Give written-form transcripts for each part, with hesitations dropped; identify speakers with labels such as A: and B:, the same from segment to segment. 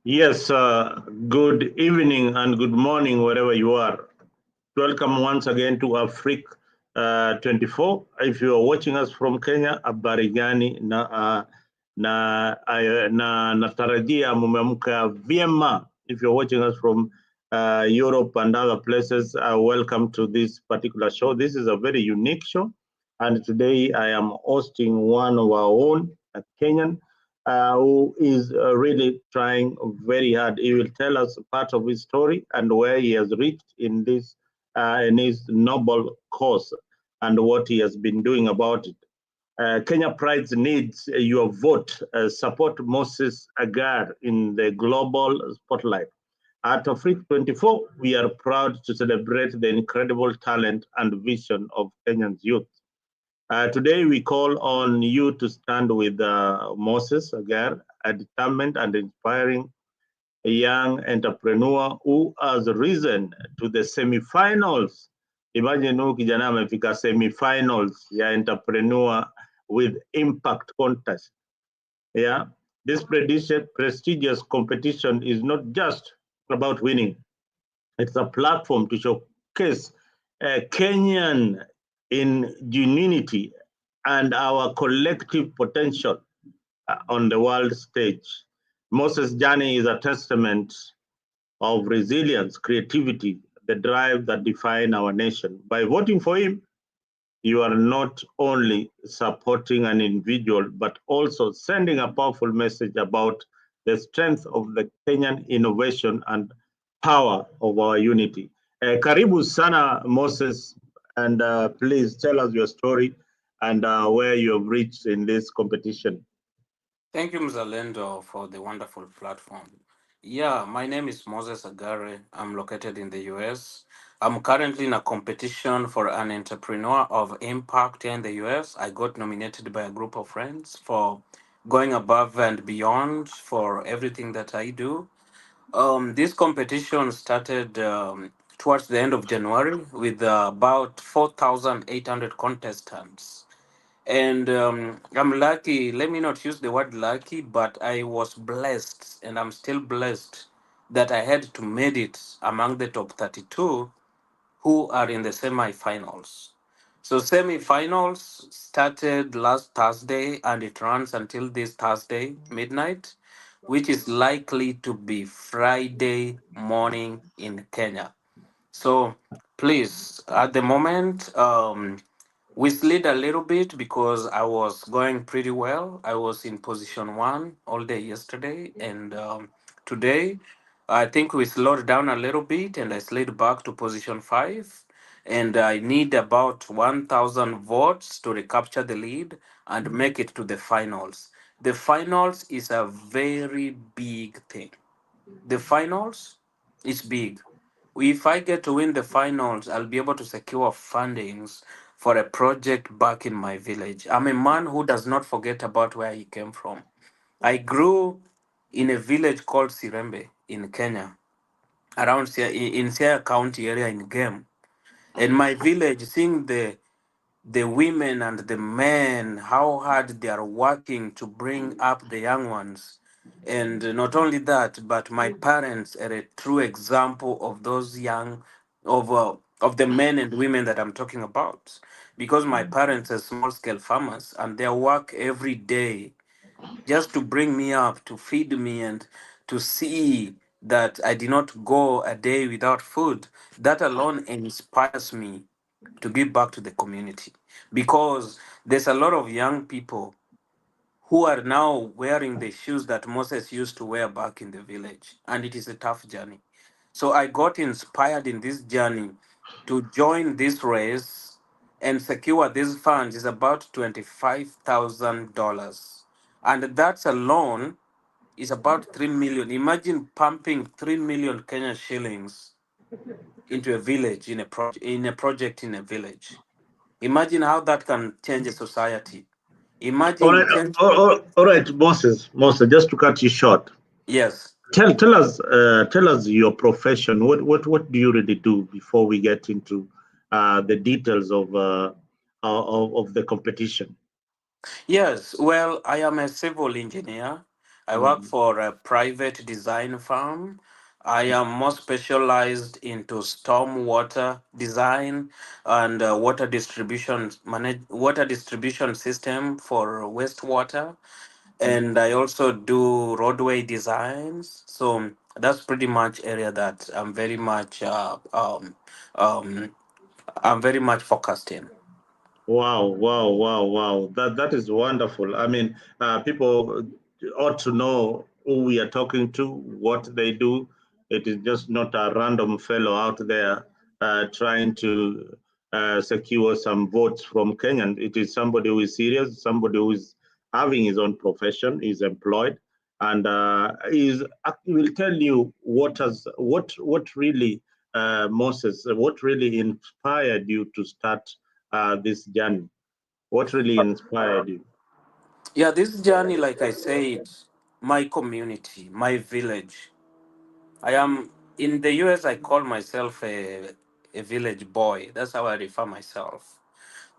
A: Yes, good evening and good morning wherever you are. Welcome once again to Africa 24. If you are watching us from Kenya, habari gani na natarajia mumeamka vyema. If you're watching us from Europe and other places, welcome to this particular show. This is a very unique show, and today I am hosting one of our own, a Kenyan, who is really trying very hard. He will tell us part of his story and where he has reached in his noble cause and what he has been doing about it. Kenya Pride needs your vote. Support Moses Agare in the global spotlight. At Africa 24, we are proud to celebrate the incredible talent and vision of Kenyan's youth. Today, we call on you to stand with Moses Agare, a determined and inspiring young entrepreneur who has risen to the semifinals. Imagine huyu kijana amefika semifinals ya entrepreneur with impact contest. Yeah, this prestigious competition is not just about winning. It's a platform to showcase Kenyan ingenuity and our collective potential on the world stage. Moses' journey is a testament of resilience, creativity, the drive that define our nation. By voting for him, you are not only supporting an individual, but also sending a powerful message about the strength of the Kenyan innovation and power of our unity. Karibu sana, Moses, and please tell us your story and where you have reached in this competition.
B: Thank you, Mzalendo, for the wonderful platform. Yeah, my name is Moses Agare. I'm located in the US. I'm currently in a competition for an entrepreneur of impact here in the US. I got nominated by a group of friends for going above and beyond for everything that I do. This competition started towards the end of January with about 4,800 contestants. And I'm lucky, let me not use the word lucky, but I was blessed and I'm still blessed that I had to made it among the top 32 who are in the semifinals. So semifinals started last Thursday and it runs until this Thursday midnight, which is likely to be Friday morning in Kenya. So please, at the moment, we slid a little bit because I was going pretty well. I was in position one all day yesterday, and today I think we slowed down a little bit, and I slid back to position five. And I need about 1,000 votes to recapture the lead and make it to the finals. The finals is a very big thing. The finals is big. If I get to win the finals, I'll be able to secure fundings for a project back in my village. I'm a man who does not forget about where he came from. I grew in a village called Sirembe in Kenya, around in Siaya County area in Game. And my village, seeing the women and the men, how hard they are working to bring up the young ones. And not only that, but my parents are a true example of those young, of the men and women that I'm talking about. Because my parents are small scale farmers and they work every day just to bring me up, to feed me, and to see that I did not go a day without food. That alone inspires me to give back to the community because there's a lot of young people who are now wearing the shoes that Moses used to wear back in the village, and it is a tough journey. So I got inspired in this journey to join this race and secure these funds is about $25,000. And that's alone is about 3 million. Imagine pumping 3 million Kenyan shillings into a village in a project in a village. Imagine how that can change a society.
A: All
B: Imagine
A: right,
B: change.
A: all right, Moses, just to cut you short.
B: Yes.
A: Tell us your profession. What do you really do before we get into the details of the competition?
B: Yes. Well, I am a civil engineer. I work
A: Mhm.
B: for a private design firm. I am more specialized into stormwater design and water distribution system for wastewater, and I also do roadway designs. So that's pretty much area that um, I'm very much focused in.
A: Wow, wow, wow, wow. That is wonderful. I mean, people ought to know who we are talking to, what they do. It is just not a random fellow out there trying to secure some votes from Kenyan. It is somebody who is serious, somebody who is having his own profession, is employed, and he will tell you what really Moses, what really inspired you to start this journey? What really inspired you?
B: Yeah, this journey, like I said, my community, my village. I am in the US. I call myself a village boy. That's how I refer myself,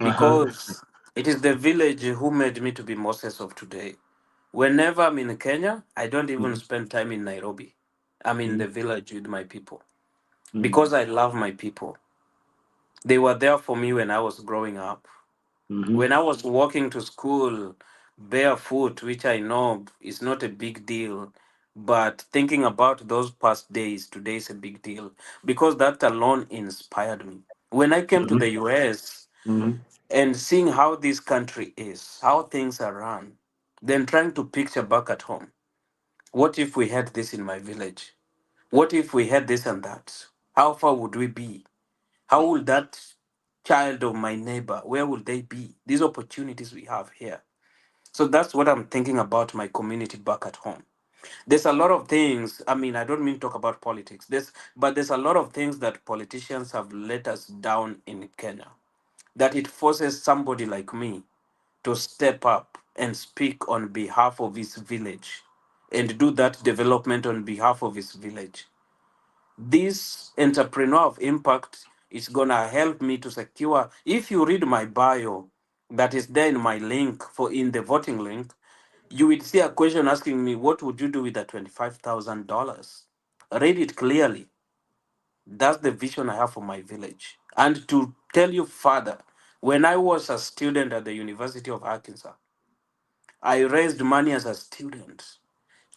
A: Uh-huh.
B: because it is the village who made me to be Moses of today. Whenever I'm in Kenya, I don't even
A: Mhm,
B: spend time in Nairobi. I'm in
A: mhm,
B: the village with my people
A: mhm,
B: because I love my people. They were there for me when I was growing up.
A: mhm,
B: When I was walking to school barefoot, which I know is not a big deal, but thinking about those past days, today is a big deal because that alone inspired me. When I came to
A: mhm,
B: the US
A: mhm.
B: and seeing how this country is, how things are run, then trying to picture back at home. What if we had this in my village? What if we had this and that? How far would we be? How will that child of my neighbor, where will they be? These opportunities we have here. So that's what I'm thinking about my community back at home. There's a lot of things, I mean, I don't mean talk about politics. But there's a lot of things that politicians have let us down in Kenya. That it forces somebody like me to step up and speak on behalf of his village and do that development on behalf of his village. This entrepreneur of impact is gonna help me to secure. If you read my bio that is there in my link for in the voting link, you will see a question asking me, what would you do with the $25,000? Read it clearly. That's the vision I have for my village. And to tell you further, when I was a student at the University of Arkansas, I raised money as a student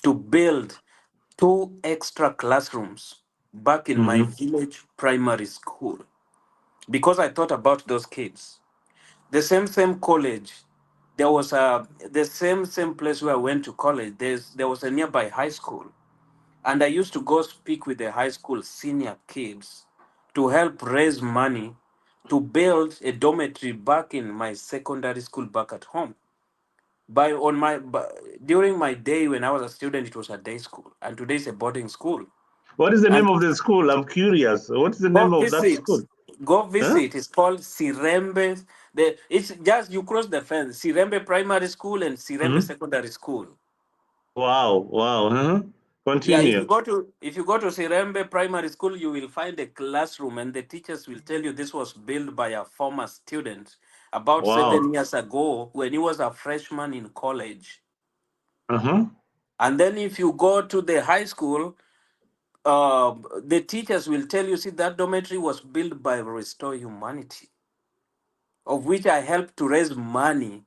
B: to build two extra classrooms back in my
A: Mhm.
B: village primary school because I thought about those kids. The same college, there was the same place where I went to college. There was a nearby high school, and I used to go speak with the high school senior kids to help raise money to build a dormitory back in my secondary school back at home. During my day when I was a student, it was a day school, and today it's a boarding school.
A: What is the name
B: And
A: of the school? I'm curious. What is the
B: go
A: name of that
B: visit,
A: school?
B: go
A: Huh?
B: visit. It's called Sirembe. It's just you cross the fence. Sirembe Primary School and Sirembe
A: Mhm.
B: Secondary School.
A: Wow, wow. Uh-huh.
B: Yeah,
A: Continue.
B: if you go to Sirembe Primary School, you will find a classroom, and the teachers will tell you this was built by a former student about
A: Wow.
B: 7 years ago when he was a freshman in college.
A: Uh-huh.
B: And then if you go to the high school, the teachers will tell you, see, that dormitory was built by Restore Humanity, of which I helped to raise money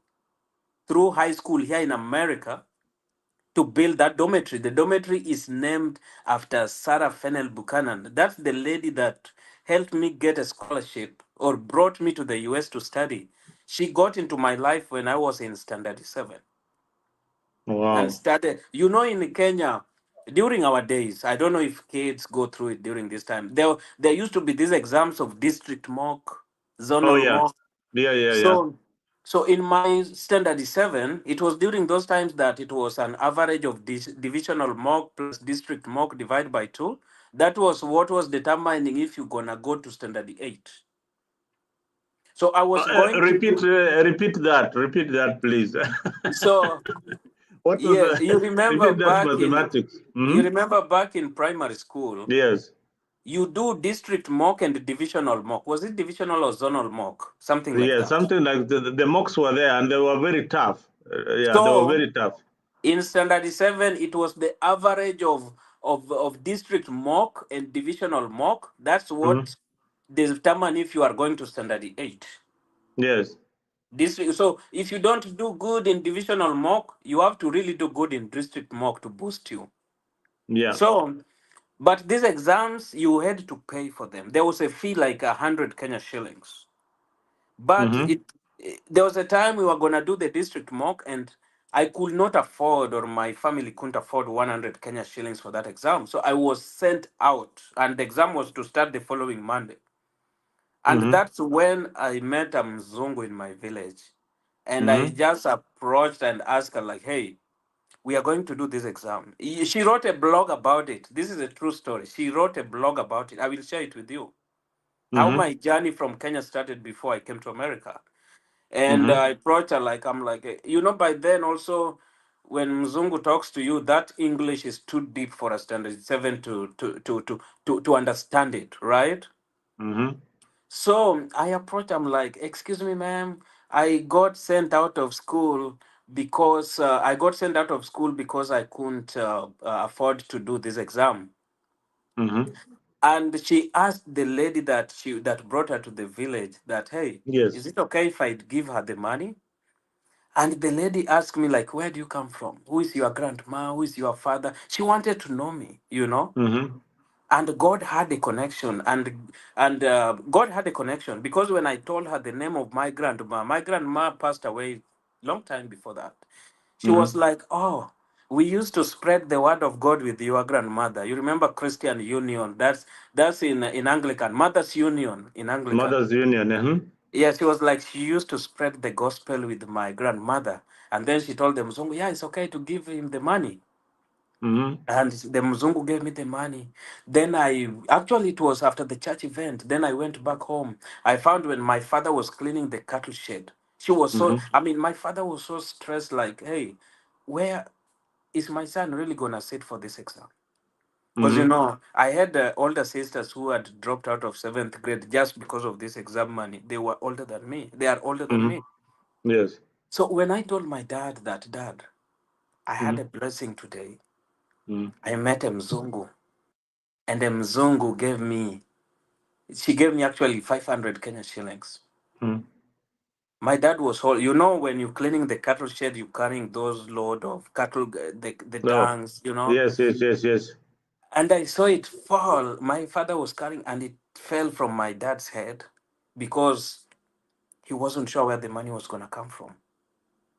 B: through high school here in America to build that dormitory. The dormitory is named after Sarah Fennell Buchanan. That's the lady that helped me get a scholarship or brought me to the US to study. She got into my life when I was in standard 7 and
A: Wow.
B: started. You know, in Kenya, during our days, I don't know if kids go through it during this time. There used to be these exams of district mock,
A: Oh
B: zonal
A: yeah.
B: mock.
A: Yeah, yeah, yeah.
B: So in my standard 7, it was during those times that it was an average of divisional mock plus district mock divided by 2. That was what was determining if you're gonna go to standard 8. So I was going to
A: Repeat,
B: do.
A: repeat that. Repeat that, please.
B: So
A: What was
B: yes,
A: the? Repeat that mathematics.
B: you
A: Hmm.
B: remember back in primary school,
A: Yes.
B: you do district mock and divisional mock. Was it divisional or zonal mock? Something like
A: Yeah,
B: that.
A: something like the mocks were there and they were very tough. Yeah, they were
B: So
A: very tough.
B: In standard 7, it was the average of district mock and divisional mock. That's
A: Mm-hmm.
B: what determine if you are going to standard 8.
A: Yes.
B: District. So if you don't do good in divisional mock, you have to really do good in district mock to boost you.
A: Yeah.
B: So, but these exams, you had to pay for them. There was a fee like 100 Kenya shillings. But
A: Mm-hmm.
B: there was a time we were gonna do the district mock, and I could not afford, or my family couldn't afford 100 Kenya shillings for that exam. So I was sent out, and the exam was to start the following Monday. And
A: Mm-hmm.
B: that's when I met a Mzungu in my village. And I
A: Mm-hmm.
B: just approached and asked her, like, hey, we are going to do this exam. She wrote a blog about it. This is a true story. She wrote a blog about it. I will share it with you. How
A: Mm-hmm.
B: my journey from Kenya started before I came to America. And
A: Mm-hmm.
B: I approached her like, I'm like, by then also, when Mzungu talks to you, that English is too deep for a standard 7 to understand it, right?
A: Mm-hmm.
B: So I approached, I'm like, excuse me, ma'am, I got sent out of school because I couldn't afford to do this exam.
A: Mm-hmm.
B: And she asked the lady that brought her to the village that, hey, is
A: Yes.
B: it okay if I give her the money? And the lady asked me, like, where do you come from? Who is your grandma? Who is your father? She wanted to know me, you know?
A: Mm-hmm.
B: And God had a connection, and God had a connection because when I told her the name of my grandma passed away long time before that. She was
A: Mm-hmm.
B: like, "Oh, we used to spread the word of God with your grandmother. You remember Christian Union? That's in Anglican, Mothers Union in Anglican."
A: Mothers Union. Mm-hmm.
B: Yeah, she was like, she used to spread the gospel with my grandmother, and then she told them, "So yeah, it's okay to give him the money."
A: Mm-hmm.
B: And the Mzungu gave me the money. Then it was after the church event. Then I went back home. I found when my father was cleaning the cattle shed.
A: Mm-hmm.
B: My father was so stressed, like, hey, where is my son really going to sit for this exam? Because,
A: Mm-hmm.
B: I had older sisters who had dropped out of seventh grade just because of this exam money. They were older than me. They are older than
A: Mm-hmm.
B: me.
A: Yes.
B: So when I told my dad that, Dad, I had
A: Mm-hmm.
B: a blessing today,
A: Mm-hmm.
B: I met a Mzungu, and the Mzungu she gave me actually 500 Kenya shillings.
A: Mm-hmm.
B: My dad was when you're cleaning the cattle shed, you're carrying those load of cattle, the
A: Oh,
B: tanks.
A: yes, yes, yes, yes.
B: And I saw it fall. My father was carrying, and it fell from my dad's head because he wasn't sure where the money was going to come from.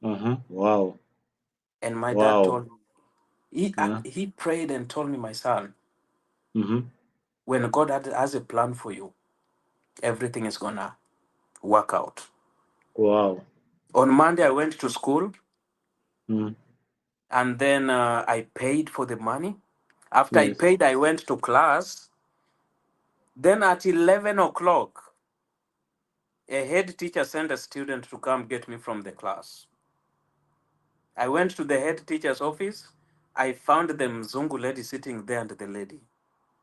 A: Mm-hmm. Wow.
B: And my dad
A: Wow.
B: told me, he prayed and told me, my son,
A: Mm-hmm.
B: when God has a plan for you, everything is going to work out.
A: Wow.
B: On Monday, I went to school,
A: Mm-hmm.
B: and then I paid for the money. After I
A: Yes.
B: paid, I went to class. Then at 11 o'clock, a head teacher sent a student to come get me from the class. I went to the head teacher's office. I found the Mzungu lady sitting there and the lady.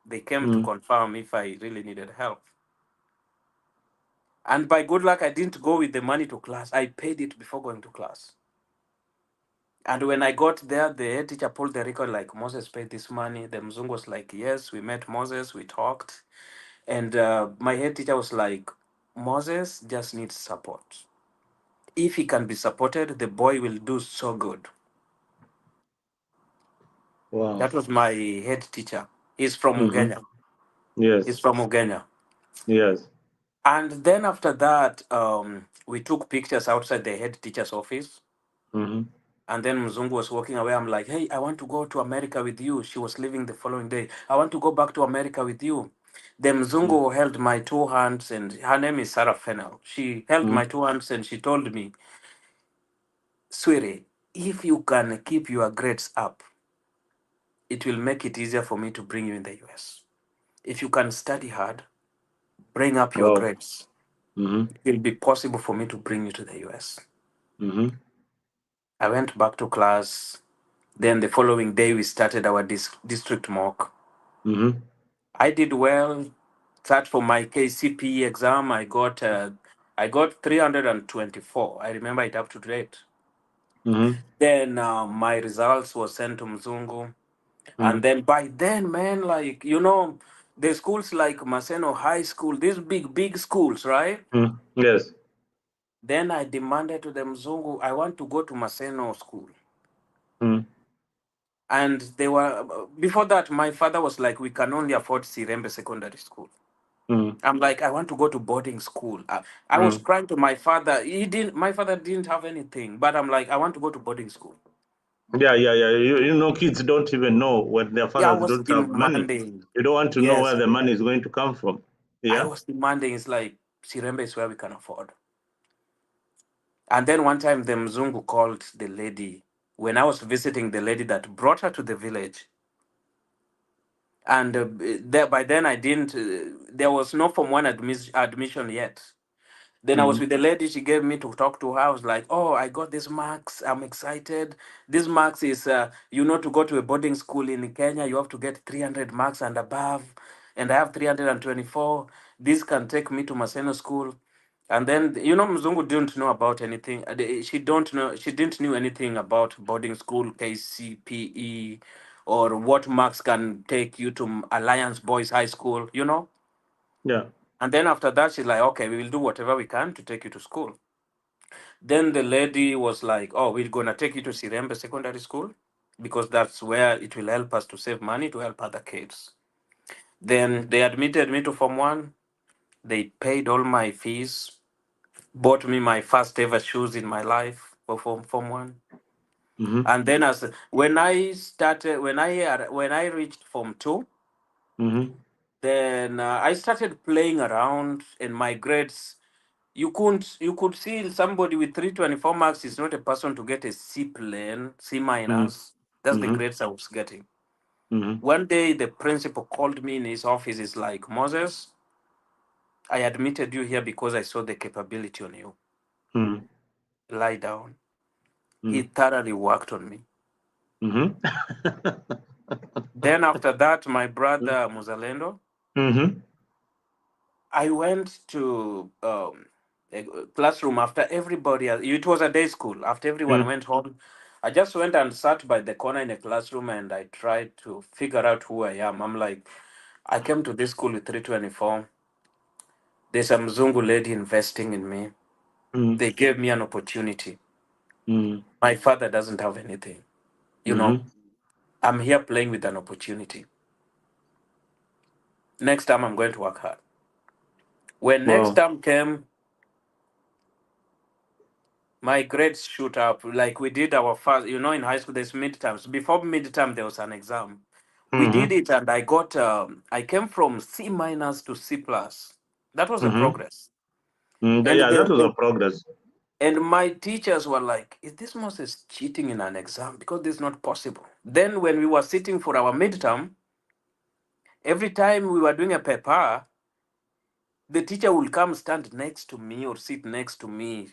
B: They came to
A: Mm-hmm.
B: confirm if I really needed help. And by good luck, I didn't go with the money to class. I paid it before going to class. And when I got there, the head teacher pulled the record like, Moses paid this money. The Mzungu was like, yes, we met Moses, we talked. And my head teacher was like, Moses just needs support. If he can be supported, the boy will do so good.
A: Wow.
B: That was my head teacher. He's from
A: Mm-hmm.
B: Uganda. He's
A: Yes.
B: from Uganda.
A: Yes.
B: And then after that, we took pictures outside the head teacher's office.
A: Mm-hmm.
B: And then Mzungu was walking away. I'm like, hey, I want to go to America with you. She was leaving the following day. I want to go back to America with you. The Mzungu held my two hands, and her name is Sarah Fennel. She held
A: Mm-hmm.
B: my two hands and she told me, Sweetie, if you can keep your grades up, it will make it easier for me to bring you in the US. If you can study hard, bring up your
A: Wow.
B: grades,
A: Mm-hmm.
B: it will be possible for me to bring you to the US.
A: Mm-hmm.
B: I went back to class. Then the following day, we started our district mock.
A: Mm-hmm.
B: I did well. Sat for my KCPE exam. I got 324. I remember it up to date.
A: Mm-hmm.
B: Then my results were sent to Mzungu. And
A: Mm-hmm.
B: then by then, man, like, the schools like Maseno High School, these big, big schools, right?
A: Mm-hmm. Yes.
B: Then I demanded to the Mzungu, I want to go to Maseno School.
A: Mm-hmm.
B: And they were, before that, my father was like, we can only afford Sirembe Secondary School.
A: Mm-hmm.
B: I'm like, I want to go to boarding school. I was crying to my father. My father didn't have anything, but I'm like, I want to go to boarding school.
A: Yeah, yeah, yeah. You know, kids don't even know when their
B: Yeah, I
A: fathers
B: was
A: don't have money.
B: demanding.
A: You don't want to know where
B: Yes,
A: the money is going to come from.
B: I
A: Yeah.
B: was demanding. It's like, Sirembe is where we can afford. And then one time, the Mzungu called the lady when I was visiting the lady that brought her to the village. And by then, I didn't, there was no Form 1 admission yet. Then I was
A: Mm-hmm.
B: with the lady. She gave me to talk to her. I was like, "Oh, I got this marks. I'm excited. This marks is, to go to a boarding school in Kenya, you have to get 300 marks and above, and I have 324. This can take me to Maseno school." And then, Mzungu didn't know about anything. She don't know. She didn't knew anything about boarding school, KCPE, or what marks can take you to Alliance Boys High School.
A: Yeah.
B: And then after that, she's like, okay, we will do whatever we can to take you to school. Then the lady was like, oh, we're going to take you to Sirembe Secondary School because that's where it will help us to save money to help other kids. Then they admitted me to Form 1. They paid all my fees, bought me my first ever shoes in my life for Form 1.
A: Mm-hmm.
B: And then when I reached Form 2,
A: Mm-hmm.
B: then I started playing around in my grades. You could see somebody with 324 marks is not a person to get a C plane, C minus. That's the
A: Mm-hmm.
B: grades I was getting.
A: Mm-hmm.
B: One day the principal called me in his office. Is like, Moses, I admitted you here because I saw the capability on you.
A: Mm-hmm.
B: Lie down. He
A: Mm-hmm.
B: thoroughly worked on me.
A: Mm-hmm.
B: Then after that, my brother Muzalendo,
A: Mm-hmm.
B: I went to a classroom after everybody. It was a day school. After everyone went home, I just went and sat by the corner in a classroom and I tried to figure out who I am. I'm like, I came to this school with 324. There's a Mzungu lady investing in me.
A: Mm-hmm.
B: They gave me an opportunity.
A: Mm-hmm.
B: My father doesn't have anything. You know,
A: Mm-hmm.
B: I'm here playing with an opportunity. Next time I'm going to work hard. When next
A: Wow.
B: time came, my grades shoot up. Like we did our first, in high school, there's midterms. Before midterm, there was an exam. We did
A: Mm-hmm.
B: it, and I came from C minus to C plus. That was a
A: Mm-hmm.
B: progress.
A: Mm,
B: And
A: yeah, that was a
B: the
A: progress.
B: and my teachers were like, "Is this Moses cheating in an exam? Because this is not possible." Then when we were sitting for our midterm, every time we were doing a paper, the teacher will come stand next to me or sit next to me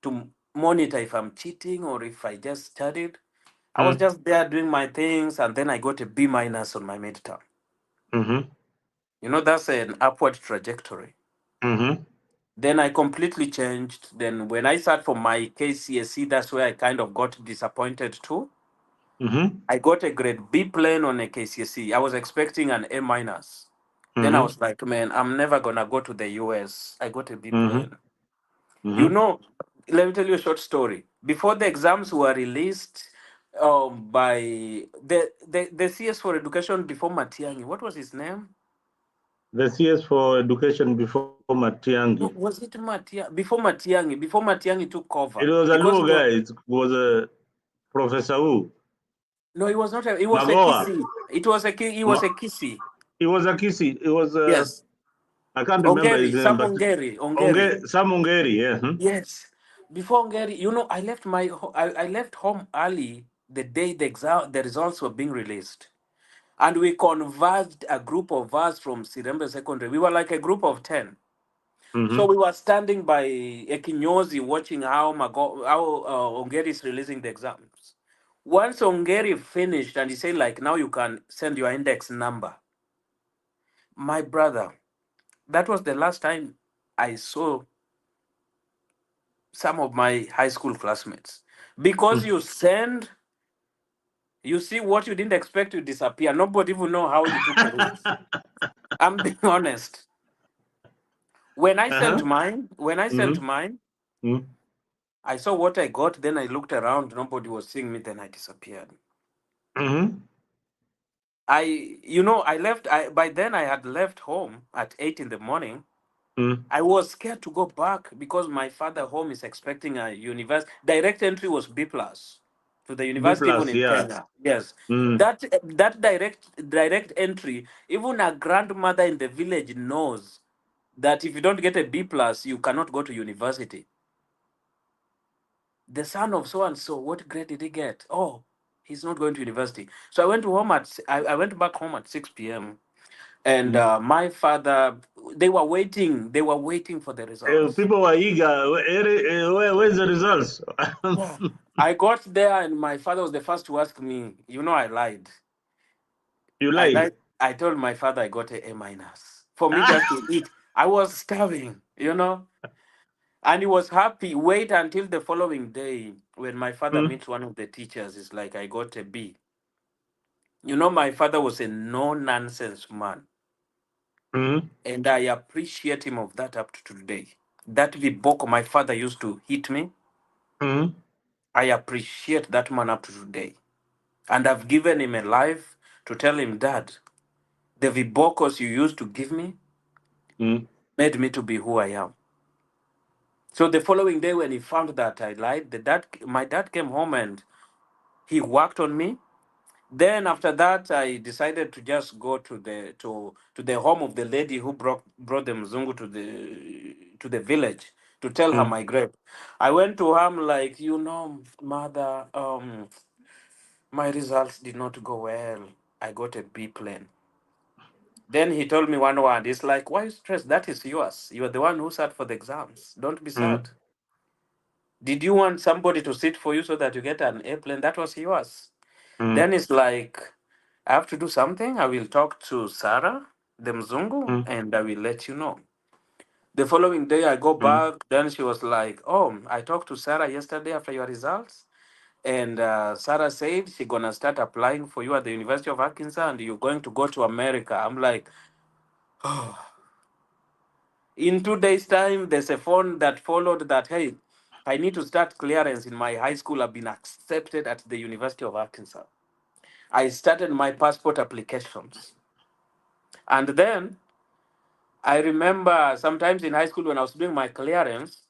B: to monitor if I'm cheating or if I just studied. I was
A: Mm-hmm.
B: just there doing my things, and then I got a B minus on my midterm.
A: Mm-hmm.
B: That's an upward trajectory.
A: Mm-hmm.
B: Then I completely changed. Then when I sat for my KCSE, that's where I kind of got disappointed too.
A: Mm-hmm.
B: I got a grade B plane on a KCSE. I was expecting an A minus. Then I
A: Mm-hmm.
B: was like, man, I'm never gonna go to the US. I got a B
A: Mm-hmm.
B: plane. You
A: Mm-hmm.
B: know, let me tell you a short story. Before the exams were released, by the CS for education before Matiangi, what was his name?
A: The CS for education before Matiangi.
B: No, was it Matia before Matiangi? Before Matiangi took
A: It
B: over,
A: was a
B: because
A: Luo
B: it was
A: guy. It was a Professor Wu.
B: no, it was not. It was a
A: Magoa.
B: Kisi. He was a Kisi.
A: It was a Kisi. It was
B: Yes,
A: I can't remember his
B: Ongeri,
A: name,
B: Sam
A: but
B: Ongeri.
A: Sam Ongeri, yeah. Hmm?
B: Yes, before Ongeri, I left home early the day the results were being released. And we converged a group of us from Sirembe Secondary. We were like a group of 10. So
A: Mm-hmm.
B: we were standing by Ekinyozi watching how Ongeri is releasing the exams. Once Ongeri finished and he said, like, now you can send your index number. My brother, that was the last time I saw some of my high school classmates. Because you send, you see what you didn't expect to disappear. Nobody even know how you took a route. I'm being honest. When I
A: Uh-huh.
B: sent mine,
A: Mm-hmm. Mm-hmm.
B: I saw what I got. Then I looked around. Nobody was seeing me. Then I disappeared.
A: Mm-hmm.
B: I left. By then I had left home at 8 in the morning.
A: Mm-hmm.
B: I was scared to go back because my father home is expecting a university. Direct entry was B plus to the
A: B
B: university even
A: plus,
B: in
A: yeah.
B: Kenya. Yes,
A: Mm-hmm.
B: that direct entry. Even a grandmother in the village knows that if you don't get a B plus, you cannot go to university. The son of so and so, what grade did he get? Oh, he's not going to university. So I went back home at 6 p.m. And my father, they were waiting for the results.
A: People were eager. Where's the results?
B: Yeah. I got there and my father was the first to ask me, I lied.
A: You
B: I
A: lied.
B: lied. I told my father I got a A minus. For me just to eat. I was starving. And he was happy. Wait until the following day when my father
A: Mm-hmm.
B: meets one of the teachers. It's like I got a B. My father was a no-nonsense man.
A: Mm-hmm.
B: And I appreciate him of that up to today. That viboko my father used to hit me,
A: Mm-hmm.
B: I appreciate that man up to today. And I've given him a life to tell him, Dad, the vibokos you used to give me
A: Mm-hmm.
B: made me to be who I am. So the following day when he found that I lied, my dad came home and he worked on me. Then after that, I decided to just go to the home of the lady who brought the Mzungu to the village to tell her my grade. I went to her, I'm like, mother, my results did not go well. I got a B plane. Then he told me one word. It's like, why stress? That is yours. You are the one who sat for the exams. Don't be
A: Mm-hmm.
B: sad. Did you want somebody to sit for you so that you get an airplane? That was yours. Then it's like, I have to do something. I will talk to Sarah, the Mzungu,
A: Mm-hmm.
B: and I will let you know. The following day, I go
A: Mm-hmm.
B: back. Then she was like, oh, I talked to Sarah yesterday after your results. And Sarah said she's going to start applying for you at the University of Arkansas and you're going to go to America. I'm like, in 2 days' time, there's a phone that followed that, hey, I need to start clearance in my high school. I've been accepted at the University of Arkansas. I started my passport applications. And then I remember sometimes in high school when I was doing my clearance,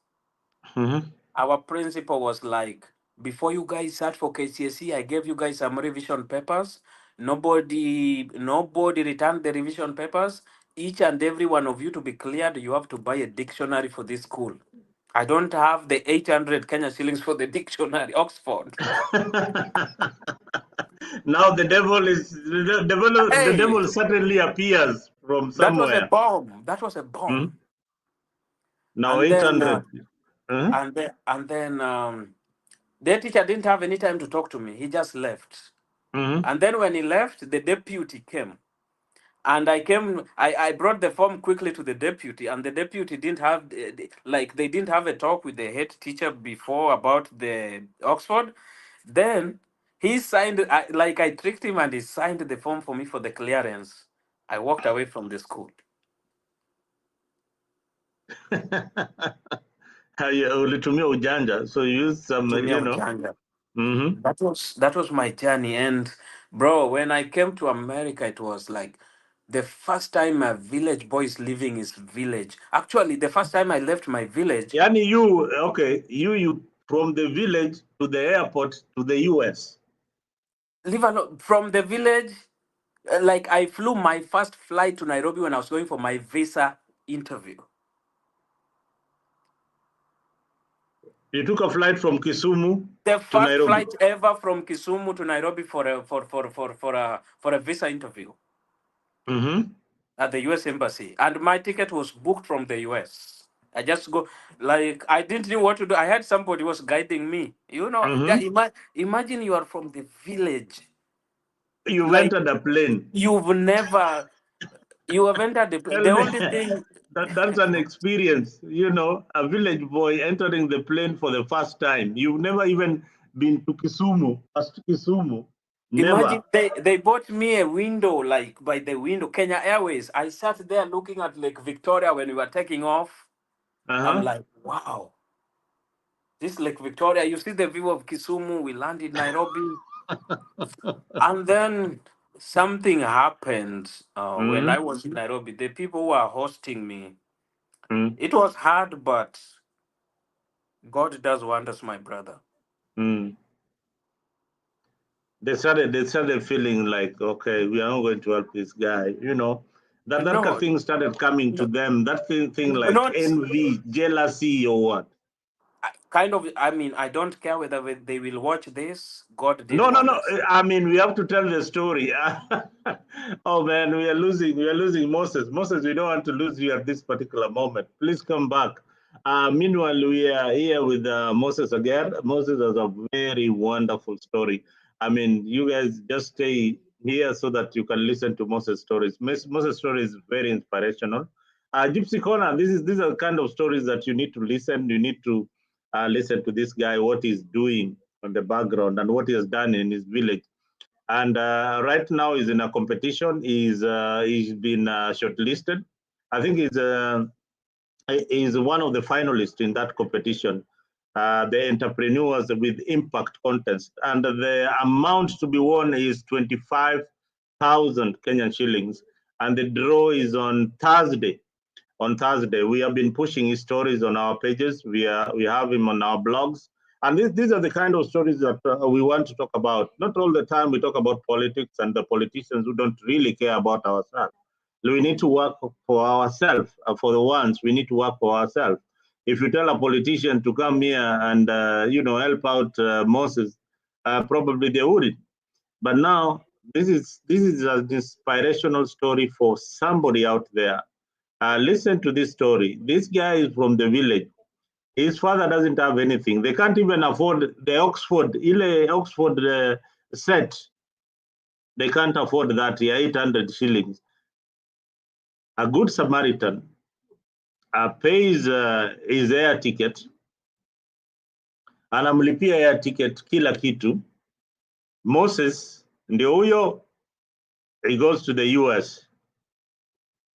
A: Mm-hmm.
B: our principal was like, before you guys sat for KCSE, I gave you guys some revision papers. Nobody returned the revision papers. Each and every one of you to be cleared, you have to buy a dictionary for this school. I don't have the 800 Kenya shillings for the dictionary, Oxford.
A: Now the devil
B: Hey,
A: certainly appears from
B: that was a
A: somewhere.
B: bomb. That was a bomb.
A: Hmm. Now
B: And then,
A: 800. Uh-huh.
B: their teacher didn't have any time to talk to me. He just left.
A: Mm-hmm.
B: And then when he left, the deputy came. And I brought the form quickly to the deputy, and the deputy didn't have, they didn't have a talk with the head teacher before about the Oxford. Then he signed, I tricked him and he signed the form for me for the clearance. I walked away from the school.
A: Ulitumia ujanja, so you use some,
B: Tumia ujanja.
A: Mm-hmm.
B: That was my journey. And bro, when I came to America, it was like the first time a village boy is leaving his village. Actually, the first time I left my village,
A: Yani you from the village to the airport to the US.
B: leave alone from the village, like I flew my first flight to Nairobi when I was going for my visa interview.
A: You took a flight from Kisumu
B: The
A: to
B: first
A: Nairobi.
B: flight ever from Kisumu to Nairobi for a visa interview
A: Mm-hmm.
B: at the US embassy, and my ticket was booked from the US. I just go, like I didn't know what to do. I had somebody was guiding me.
A: Mm-hmm.
B: Imagine you are from the village,
A: You've
B: like
A: entered a plane.
B: you've never you have entered the
A: Tell me,
B: only thing.
A: that's an experience. A village boy entering the plane for the first time. You've never even been to Kisumu, past Kisumu.
B: Imagine
A: Never.
B: they bought me a window, like by the window, Kenya Airways. I sat there looking at Lake Victoria when we were taking off. I'm
A: Uh-huh.
B: like, wow, this Lake Victoria. You see the view of Kisumu. We landed Nairobi, and then something happened when I
A: Mm,
B: was in Nairobi. The people who are hosting me,
A: mm,
B: it was hard, but God does wonders, my brother.
A: mm. They started feeling like, okay, we are not going to help this guy. That kind of
B: No,
A: thing started coming to
B: no,
A: them. That thing like
B: not
A: envy, jealousy, or what?
B: kind of. I mean, I don't care whether they will watch this. God did
A: No, no, no.
B: wonders.
A: I mean, we have to tell the story. Oh man, we are losing. We are losing Moses. Moses, we don't want to lose you at this particular moment. Please come back. Meanwhile, we are here with Moses again. Moses has a very wonderful story. I mean, you guys just stay here so that you can listen to Moses' stories. Moses' story is very inspirational. Gypsy Corner. These are the kind of stories that you need to listen. You need to listen to this guy, what he's doing on the background and what he has done in his village. And right now he's in a competition. He's been shortlisted. I think he's one of the finalists in that competition. The entrepreneurs with impact contest, and the amount to be won is 25,000 Kenyan shillings, and the draw is on Thursday. We have been pushing his stories on our pages. We have him on our blogs, and these are the kind of stories that we want to talk about. Not all the time we talk about politics and the politicians who don't really care about ourselves. We need to work for ourselves. For the ones we need to work for ourselves. If you tell a politician to come here and help out Moses, probably they wouldn't. But now this is an inspirational story for somebody out there. Listen to this story. This guy is from the village. His father doesn't have anything. They can't even afford the Oxford set. They can't afford that. 800 shillings. A good Samaritan pays his air ticket, anamlipia air ticket, kila kitu. Moses ndio huyo, he goes to the US.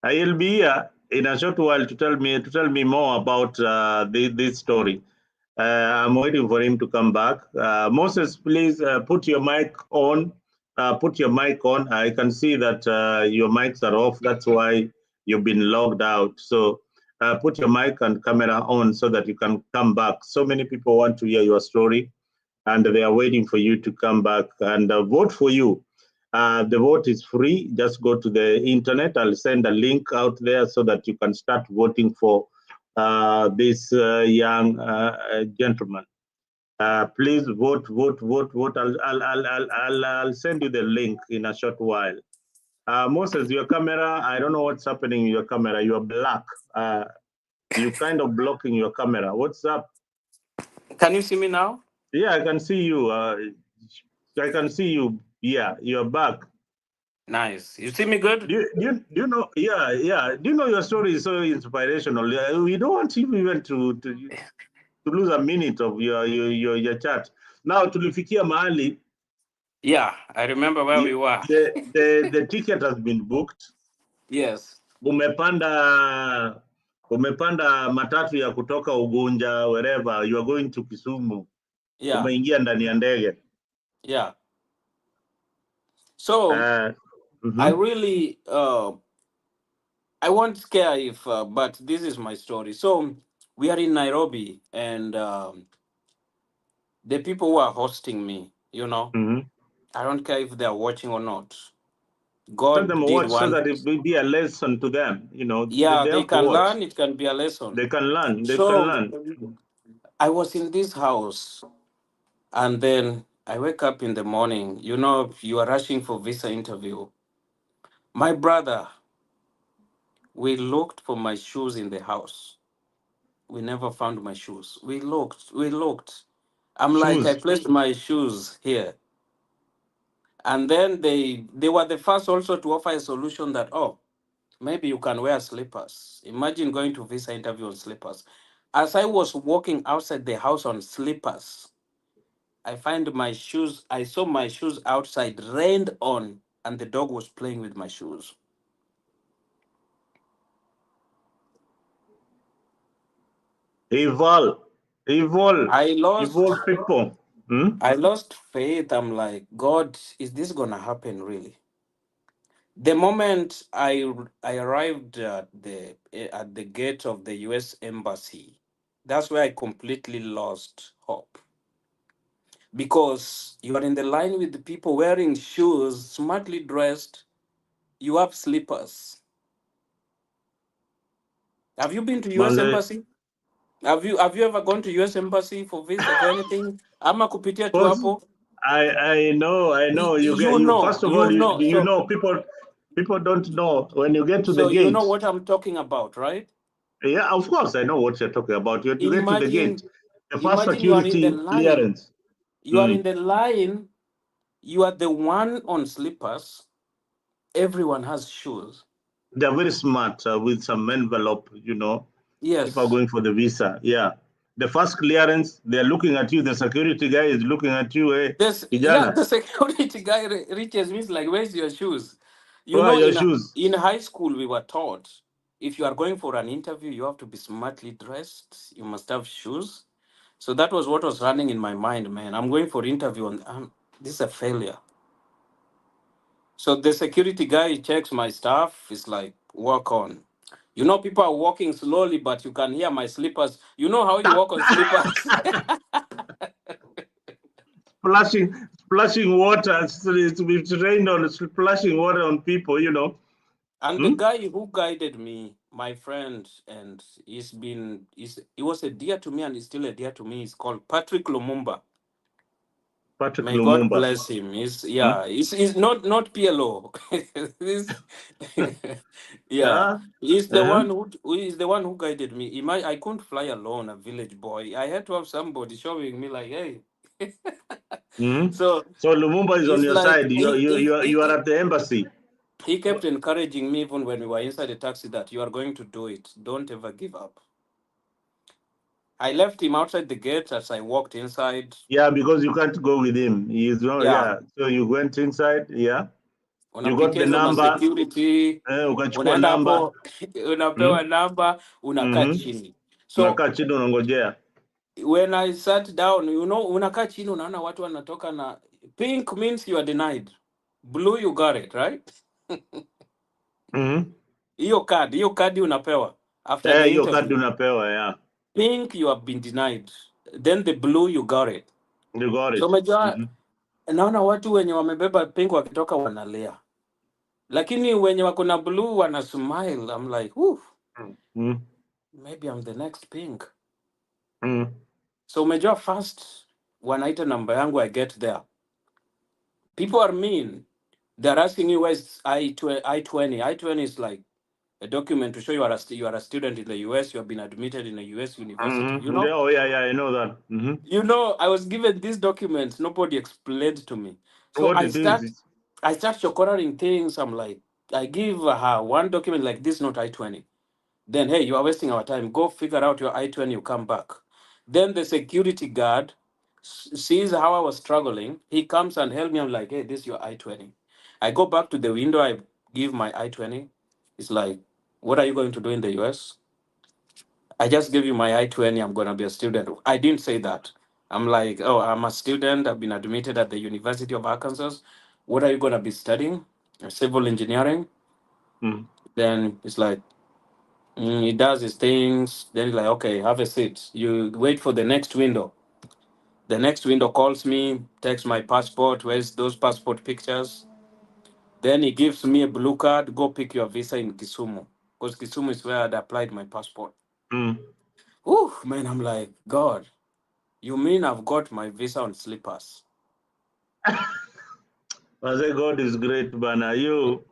A: He'll be here in a short while to tell me more about this story. I'm waiting for him to come back. Moses, please put your mic on. Put your mic on. I can see that your mics are off. That's why you've been logged out. So put your mic and camera on so that you can come back. So many people want to hear your story, and they are waiting for you to come back and vote for you. The vote is free. Just go to the internet. I'll send a link out there so that you can start voting for this young gentleman. Please vote, vote, vote, vote. I'll send you the link in a short while. Moses, your camera, I don't know what's happening in your camera. You are black. You kind of blocking your camera. What's up?
B: Can you see me now?
A: Yeah, I can see you. I can see you. Yeah, you're back.
B: Nice. You see me good?
A: Do you know? Yeah, yeah. Do you know your story is so inspirational? We don't want you even to lose a minute of your chat. Now tulifikia mahali
B: Yeah, I remember where we were.
A: the ticket has been booked.
B: Yes.
A: Umepanda umepanda matatu ya kutoka Ugunja wherever you are going to Kisumu.
B: Yeah.
A: Umeingia ndani ya ndege.
B: Yeah. So
A: Uh,
B: I
A: mhm,
B: really I won't scare if but this is my story. So we are in Nairobi and the people who are hosting me,
A: mhm.
B: I don't care if they are watching or not.
A: Let them
B: God did
A: watch so
B: one.
A: that it will be a lesson to them.
B: Yeah,
A: They
B: they
A: have to
B: can
A: watch.
B: learn. It can be a lesson.
A: They can learn. They can
B: So
A: learn.
B: I was in this house, and then I wake up in the morning. You are rushing for visa interview. My brother, we looked for my shoes in the house. We never found my shoes. We looked. I'm like, I
A: Shoes.
B: placed my shoes here. And then they were the first also to offer a solution that, oh, maybe you can wear slippers. Imagine going to visa interview on slippers. As I was walking outside the house on slippers, I find my shoes. I saw my shoes outside, rained on, and the dog was playing with my shoes.
A: Evil, evil,
B: I
A: evil
B: lost.
A: people. Hmm?
B: I lost faith. I'm like, God, is this gonna happen really? The moment I arrived at the gate of the U.S. embassy, that's where I completely lost hope, because you are in the line with the people wearing shoes, smartly dressed. You have slippers. Have you been to U.S.
A: Manze,
B: embassy? Have you ever gone to U.S. embassy for visit for anything? Ama kupitia tu
A: first,
B: hapo.
A: I know. You get
B: You
A: you.
B: know,
A: First of all, you you
B: So
A: know people don't know when you get to the
B: so you know
A: gate.
B: what I'm talking about, right?
A: Yeah, of course, I know what you're talking about. You get to the gate,
B: Imagine,
A: the first
B: imagine you are in the
A: security
B: line.
A: clearance.
B: You are in
A: Mm.
B: the line. You are the one on slippers. Everyone has shoes.
A: They're very smart with some envelope. People are
B: Yes.
A: going for the visa. Yeah, the first clearance, they're looking at you. The security guy is looking at you. Hey,
B: Yeah,
A: Ijana,
B: the security guy reaches me like, "Where's your shoes?" You
A: where are
B: know,
A: your shoes?
B: in high school we were taught, if you are going for an interview, you have to be smartly dressed. You must have shoes. So that was what was running in my mind, man. I'm going for interview and this is a failure. So the security guy checks my stuff. It's like, walk on. You know, people are walking slowly, but you can hear my slippers. You know how you walk on slippers?
A: Splashing water. It's rained on, splashing water on people.
B: And the
A: Hmm?
B: guy who guided me, my friend, and he was a dear to me and he's still a dear to me. He's called Patrick Lumumba.
A: Patrick
B: May God
A: Lumumba.
B: bless him.
A: Hmm?
B: He's not PLO. This, yeah,
A: Ah,
B: he's the
A: uh-huh.
B: one who is the one who guided me. I couldn't fly alone, a village boy. I had to have somebody showing me like, hey.
A: Hmm.
B: So
A: So Lumumba is on
B: it's
A: your
B: like
A: side. You are at the embassy.
B: he kept encouraging me even when we were inside the taxi that you are going to do it. Don't ever give up. I left him outside the gate as I walked inside.
A: Yeah, because you can't go with him. He's no,
B: Yeah,
A: yeah. So you went inside. Yeah, you got
B: unapitia
A: the
B: hizo
A: number.
B: masecurity,
A: Ukachukua
B: unaenda
A: namba.
B: hapo unapewa
A: Hmm?
B: namba, unakaa
A: Mm-hmm.
B: chini. So
A: Unakaa chini unangojea.
B: when I sat down, unakaa chini, unaona watu wanatoka na pink means you are denied, blue you got it right.
A: Mm-hmm.
B: Hiyo kadi unapewa after the
A: Hiyo kadi
B: interview.
A: unapewa. Yeah,
B: Pink you have been denied, then the blue you got it.
A: you got
B: So
A: it.
B: umejua,
A: Mm-hmm.
B: naona watu wenye wamebeba pink wakitoka wanalia, lakini wenye wako na blue wana smile. I'm like, whew,
A: Mm-hmm.
B: maybe I'm the next pink.
A: Mm-hmm.
B: So umejua, first wanaita namba yangu, I get there, people are mean. They're asking you where's I-20. I-20 is like a document to show you are a student in the US. You have been admitted in a US university.
A: Mm-hmm. Yeah, oh, yeah, I know that. Mm-hmm.
B: I was given these documents. Nobody explained to me. So
A: What it is, it's,
B: I start chocorating things. I'm like, I give her one document like this, not I-20. Then, hey, you are wasting our time. Go figure out your I-20, you come back. Then the security guard sees how I was struggling. He comes and helps me. I'm like, hey, this is your I-20. I go back to the window. I give my I-20. It's like, what are you going to do in the US? I just gave you my I-20. I'm going to be a student. I didn't say that. I'm like, oh, I'm a student. I've been admitted at the University of Arkansas. What are you going to be studying? Civil engineering.
A: mm,
B: Then it's like, he does his things. Then he's like, okay, have a seat. You wait for the next window. The next window calls me, takes my passport. Where's those passport pictures? Then he gives me a blue card. Go pick your visa in Kisumu. Because Kisumu is where I'd applied my passport.
A: mm.
B: Whew, man, I'm like, God, you mean I've got my visa on slippers?
A: Manze, God is great bana. You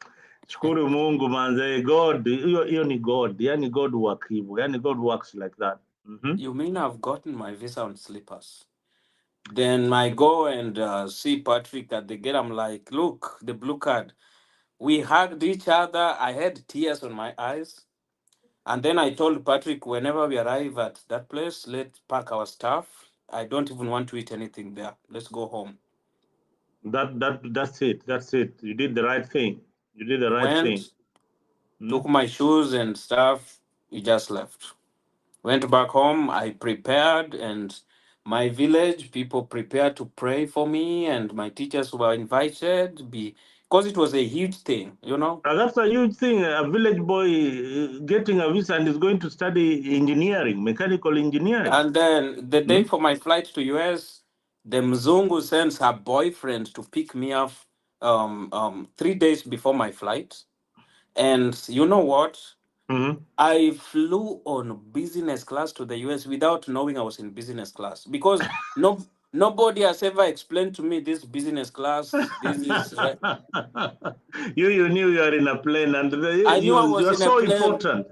A: shukuru Mungu manze. God, hiyo ni God. Yani God work hivyo. Yani God works like that. Mm-hmm.
B: You mean I've gotten my visa on slippers? Then I go and see Patrick at the gate. I'm like, look, the blue card. We hugged each other. I had tears on my eyes. And then I told Patrick, whenever we arrive at that place, let's pack our stuff. I don't even want to eat anything there. Let's go home.
A: That's it. That's it. You did the right thing. You did the right thing.
B: Went,
A: Hmm?
B: took my shoes and stuff. We just left. Went back home. I prepared, and my village people prepared to pray for me, and my teachers were invited. Because it was a huge thing, you know.
A: And that's a huge thing. A village boy getting a visa and is going to study engineering, mechanical engineering.
B: And then the day
A: Hmm?
B: for my flight to US, the Mzungu sends her boyfriend to pick me up 3 days before my flight. And you know what?
A: Hmm.
B: I flew on business class to the US without knowing I was in business class because nobody has ever explained to me this business class. This is right.
A: You knew you are in a plane and
B: I knew I
A: you
B: was
A: are
B: in a
A: so
B: plane.
A: important.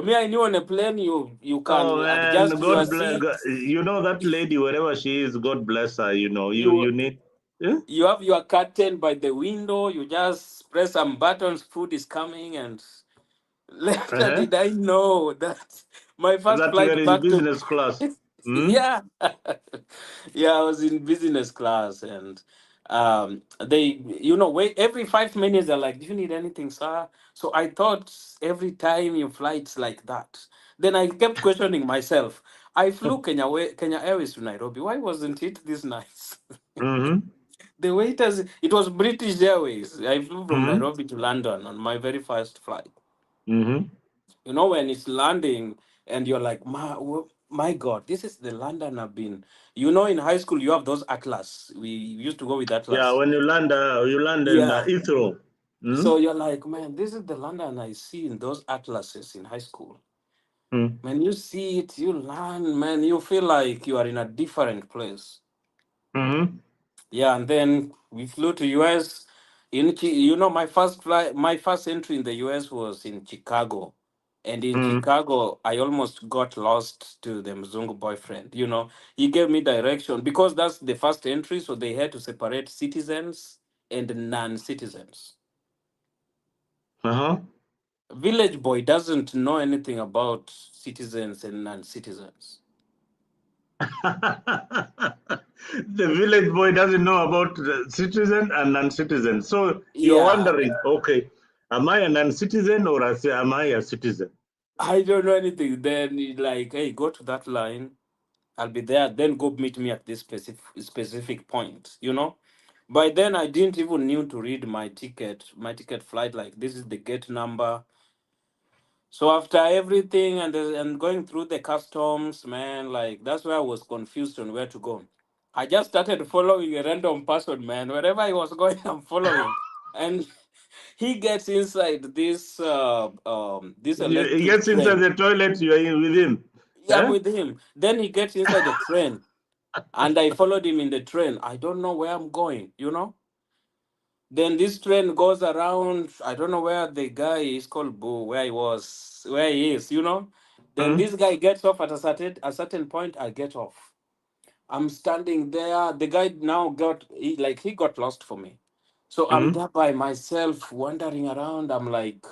B: Me, I knew on a plane you
A: Oh
B: can
A: man,
B: adjust your seat.
A: You know that lady wherever she is, God bless her. You know, you
B: You
A: need. Eh?
B: you have your curtain by the window. You just press some buttons. Food is coming, and later
A: Uh-huh.
B: did I know that my first
A: That you are
B: flight
A: in
B: back to
A: business class. Hmm?
B: yeah yeah, I was in business class, and they, wait, every 5 minutes they're like, do you need anything, sir? So I thought every time you fly it's like that. Then I kept questioning myself. I flew Kenya Airways to Nairobi. Why wasn't it this nice?
A: Mm-hmm.
B: The waiters, it was British Airways. I flew from
A: Mm-hmm.
B: Nairobi to London on my very first flight.
A: Mm-hmm.
B: When it's landing and you're like, my God, this is the London I've been. In high school, you have those Atlas. We used to go with
A: Yeah,
B: Atlas.
A: when you land in
B: Yeah.
A: Heathrow.
B: So
A: Mm-hmm.
B: you're like, man, this is the London I see in those Atlases in high school. When you see it, you learn, man, you feel like you are in a different place.
A: Mm-hmm.
B: Yeah, and then we flew to US. My first flight, my first entry in the US was in Chicago, and in
A: Mm-hmm.
B: Chicago, I almost got lost to the Mzungu boyfriend. He gave me direction because that's the first entry, so they had to separate citizens and non-citizens.
A: Uh-huh.
B: Village boy doesn't know anything about citizens and non-citizens.
A: The village boy doesn't know about the citizen and non-citizen. So you're
B: Yeah,
A: wondering, okay, am I a non-citizen or am I a citizen?
B: I don't know anything. Then he's like, hey, go to that line. I'll be there. Then go meet me at this specific point. By then, I didn't even knew to read my ticket flight. Like, this is the gate number. So after everything and going through the customs, man, like that's where I was confused on where to go. I just started following a random person, man. Wherever I was going, I'm following, and he gets inside this
A: He
B: electric
A: gets inside
B: train.
A: the toilet, you are in with him.
B: Yeah, I'm
A: Eh?
B: with him. Then he gets inside the train. And I followed him in the train. I don't know where I'm going. Then this train goes around. I don't know where the guy is called Boo, where he is. Then
A: Mm,
B: this guy gets off at a certain point. I get off. I'm standing there. The guy now he got lost for me. So I'm
A: mm.
B: there by myself, wandering around. I'm like,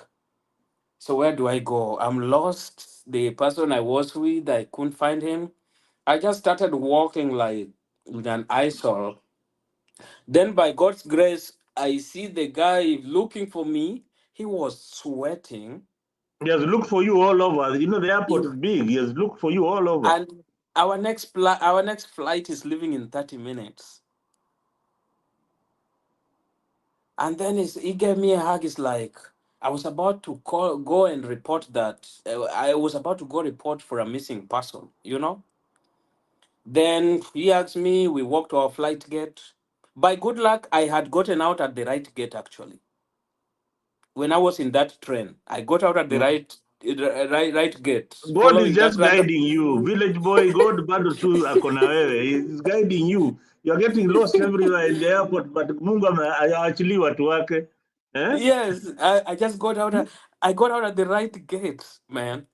B: so where do I go? I'm lost. The person I was with, I couldn't find him. I just started walking like with an eyesore. Then, by God's grace, I see the guy looking for me. He was sweating.
A: He has looked for you all over. You know the
B: He-
A: airport is big. He has looked for you all over.
B: and our next flight is leaving in 30 minutes. And then he gave me a hug. It's like I was about to go and report that I was about to go report for a missing person. Then he asked me. We walked to our flight gate. By good luck, I had gotten out at the right gate actually. When I was in that train, I got out at the
A: Mm.
B: right gate,
A: God is
B: following that
A: just
B: random.
A: guiding you. Village boy, God bado tu akona wewe. He's guiding you. You're getting lost everywhere in the airport, but Mungu haachili watu wake. Eh?
B: Yes, I just got out. I got out at the right gate, man.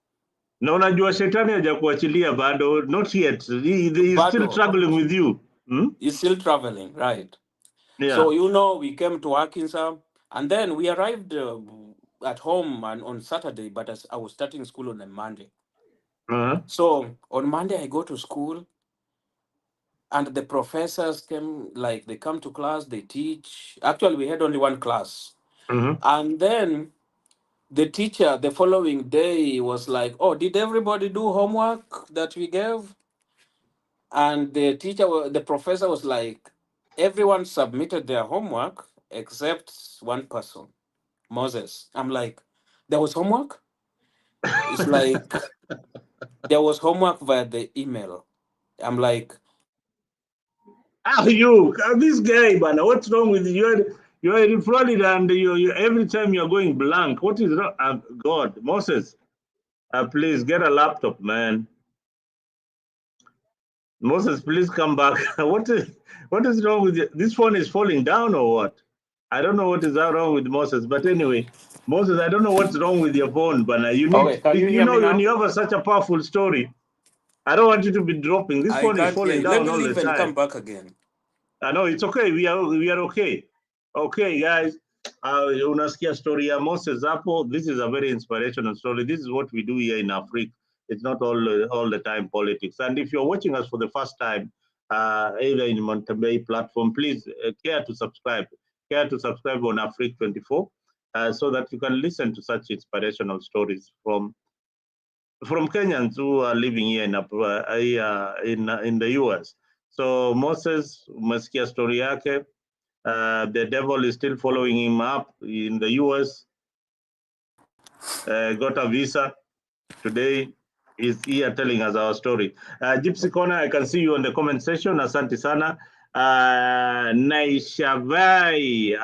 A: Na unajua shetani hajakuachilia bado, not yet. He is still
B: Bado
A: struggling with you. Hmm?
B: is still traveling, right? So
A: Yeah.
B: we came to Arkansas, and then we arrived at home on Saturday. But as I was starting school on a Monday,
A: Uh-huh.
B: so on Monday I go to school. and the professors came, like they come to class, they teach. Actually, we had only one class,
A: Mm-hmm.
B: and then the teacher the following day was like, "Oh, did everybody do homework that we gave?" And the professor was like, "Everyone submitted their homework except one person, Moses." I'm like, "There was homework?" It's like there was homework via the email. I'm like,
A: Ah, you, this guy, man, what's wrong with you? You're in Florida and you every time you're going blank. What is wrong? God, Moses, please get a laptop, man. Moses, please come back. What is wrong with you? This phone is falling down or what? I don't know what is wrong with Moses, but anyway, Moses, I don't know what's wrong with your phone, but you
B: "Okay,
A: need,
B: can you
A: you
B: hear me
A: know, when
B: now?"
A: you have such a powerful story, I don't want you to be dropping. This
B: I
A: phone is
B: can't hear
A: falling
B: you. Let
A: down
B: me
A: all the
B: leave and
A: time.
B: come back again.
A: No, it's okay. We are okay. Okay, guys. Unasikia story ya Moses hapo. This is a very inspirational story. This is what we do here in Africa. It's not all the time politics. And if you're watching us for the first time, either in Montebay platform, please care to subscribe. Care to subscribe on Africa 24, so that you can listen to such inspirational stories from Kenyans who are living here in the US. So Moses, umesikia story yake. The devil is still following him up in the US. Got a visa today. Is here telling us our story. Gypsy Corner, I can see you on the comment section. Asante sana. Naishabai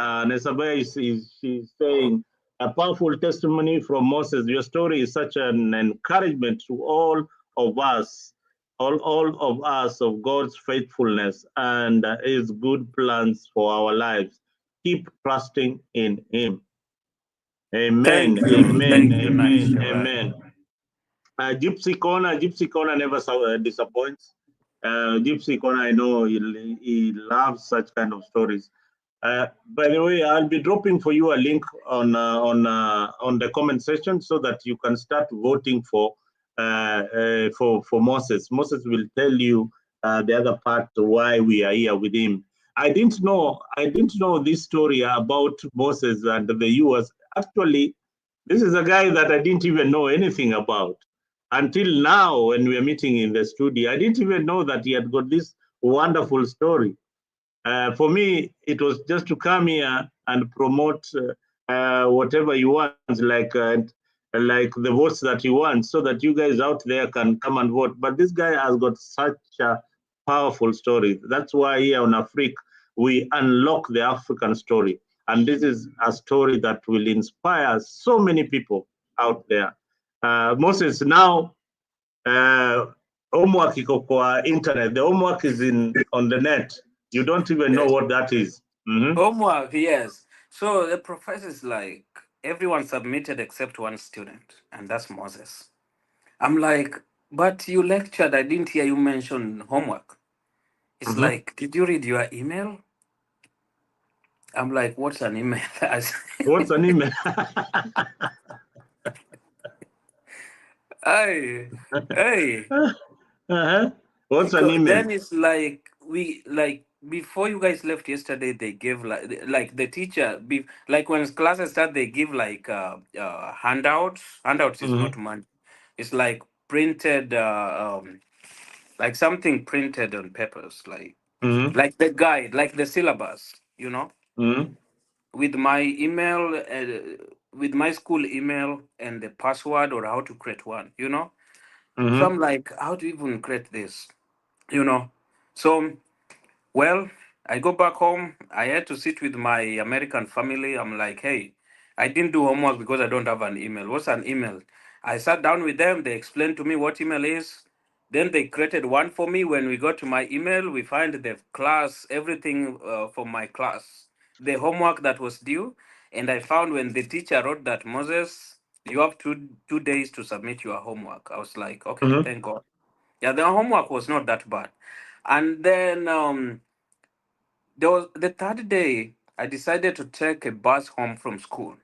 A: she's saying a powerful testimony from Moses. Your story is such an encouragement to all of us of God's faithfulness and His good plans for our lives. Keep trusting in Him. Amen. Amen.
B: Thank you,
A: Amen.
B: nice Shavai.
A: Amen. Gypsy Corner never disappoints. Gypsy Corner, I know he loves such kind of stories. By the way, I'll be dropping for you a link on the comment section so that you can start voting for Moses. Moses will tell you the other part why we are here with him. I didn't know this story about Moses and the US. Actually, this is a guy that I didn't even know anything about until now when we are meeting in the studio. I didn't even know that he had got this wonderful story. For me, it was just to come here and promote whatever he wants, like the votes that he wants, so that you guys out there can come and vote. But this guy has got such a powerful story. That's why here on Afrique, we unlock the African story. And this is a story that will inspire so many people out there. Moses, now uh, homework iko kwa internet. The homework is in on the net. You don't even know what that is. Mhm.
B: Homework, yes. So the professor is like, everyone submitted except one student, and that's Moses. I'm like, but you lectured, I didn't hear you mention homework. It's
A: Mhm.
B: like, did you read your email? I'm like, what's an email?
A: What's an email?
B: Hey, hey.
A: Uh-huh. What's an
B: Because
A: email?
B: then it's like we like before you guys left yesterday, they gave like the teacher like when classes start, they give like handouts. Handouts is not
A: Mhm.
B: money. It's like printed, like something printed on papers,
A: Mhm.
B: like the guide, like the syllabus,
A: Mhm.
B: with my email, with my school email and the password or how to create one. So
A: Mhm.
B: I'm like, how to even create this, you know? So, well, I go back home. I had to sit with my American family. I'm like, hey, I didn't do homework because I don't have an email. What's an email? I sat down with them. They explained to me what email is. Then they created one for me. When we got to my email, we find the class, everything for my class, the homework that was due. And I found when the teacher wrote that, Moses, you have two days to submit your homework. I was like, okay,
A: Mhm.
B: thank God. Yeah, the homework was not that bad. And then there was the third day, I decided to take a bus home from school.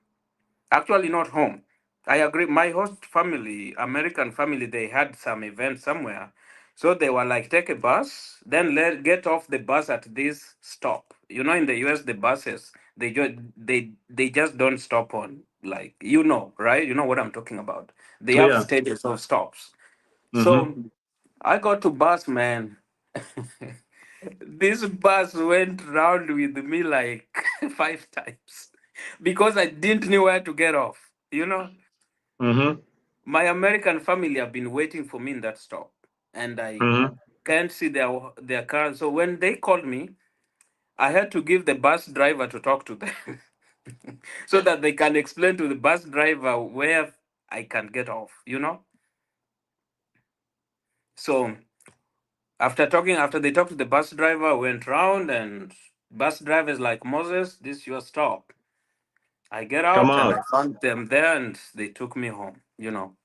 B: Actually, not home. I agree. My host family, American family, they had some event somewhere. So they were like, take a bus, then get off the bus at this stop. You know, in the US, the buses they just don't stop on, like, you know, right? You know what I'm talking about. They have
A: Yeah.
B: stages of stops.
A: Mm-hmm.
B: So I got to bus, man. This bus went round with me like 5 times because I didn't know where to get off. You know,
A: Mm-hmm.
B: my American family have been waiting for me in that stop, and I
A: Mm-hmm.
B: can't see their car. So when they called me, I had to give the bus driver to talk to them so that they can explain to the bus driver where I can get off. You know, so after they talked to the bus driver, went round, and bus driver's like, Moses, this is your stop. I get
A: Come
B: out and
A: out.
B: I found them there, and they took me home. You know,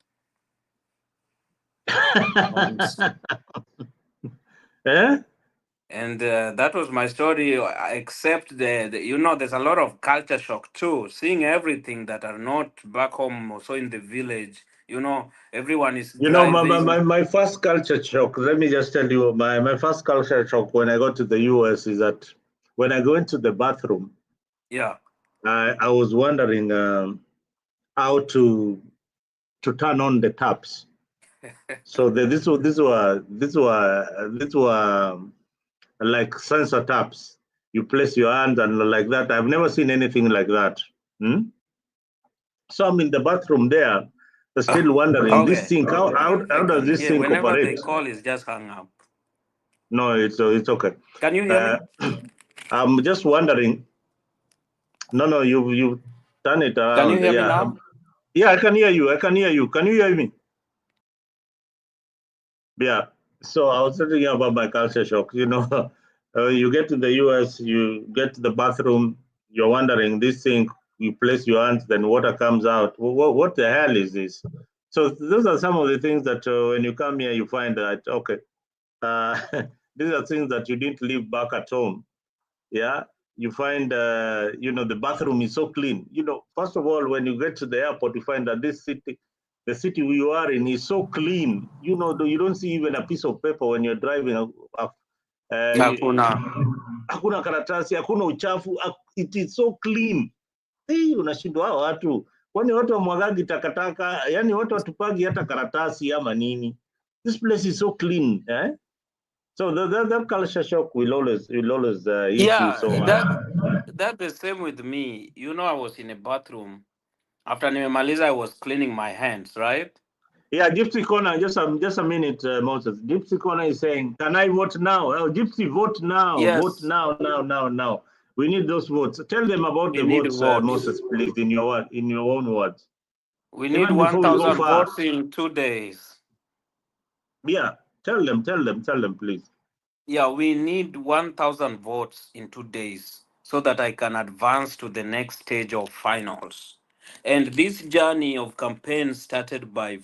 B: and
A: Eh?
B: that was my story. Except you know, there's a lot of culture shock too, seeing everything that are not back home, also in the village. You know, everyone is
A: You know,
B: driving.
A: my first culture shock, let me just tell you, my first culture shock when I got to the US is that when I go into the bathroom,
B: Yeah.
A: I was wondering how to turn on the taps. So these were like sensor taps. You place your hand and like that. I've never seen anything like that. Hmm? So I'm in the bathroom there, still wondering this
B: Okay.
A: thing.
B: Okay. I
A: How does
B: can
A: this
B: hear.
A: thing
B: Whenever they
A: operate?
B: call, it's just hung up.
A: No, it's okay.
B: Can you hear
A: Uh,
B: me?
A: I'm just wondering. No, no, you turn it
B: Can you
A: around.
B: hear me
A: Yeah,
B: now?
A: yeah, I can hear you. I can hear you. Can you hear me? Yeah. So I was thinking about my culture shock. You know, you get to the US, you get to the bathroom, you're wondering this thing. You place your hands, then water comes out. What the hell is this? So those are some of the things that when you come here, you find that okay, uh, these are things that you didn't leave back at home. Yeah, you find the bathroom is so clean. First of all, when you get to the airport, you find that this city, the city you are in, is so clean. You don't see even a piece of paper when you're driving.
B: Hakuna.
A: Hakuna karatasi, hakuna uchafu. It is so clean. Hii unashindwa hao watu, kwani watu wamwagagi takataka? Yani watu watupagi hata karatasi ama nini? This place is so clean, eh? So that culture shock will always hit you
B: Yeah,
A: so much.
B: that the same with me. You know, I was in a bathroom. After nimemaliza, I was cleaning my hands, right?
A: Yeah, Gypsy Corner, just a minute, Moses. Gypsy Corner is saying, can I vote now? Oh, Gypsy, vote now. Vote
B: Yes,
A: now, now, now, now. We need those votes. Tell them about
B: we
A: the
B: need
A: votes,
B: votes.
A: Moses, please, in your own words.
B: We need
A: Even before we go
B: 1,000
A: far.
B: votes in 2 days.
A: Yeah, tell them, please.
B: Yeah, we need 1,000 votes in 2 days so that I can advance to the next stage of finals. And this journey of campaign started with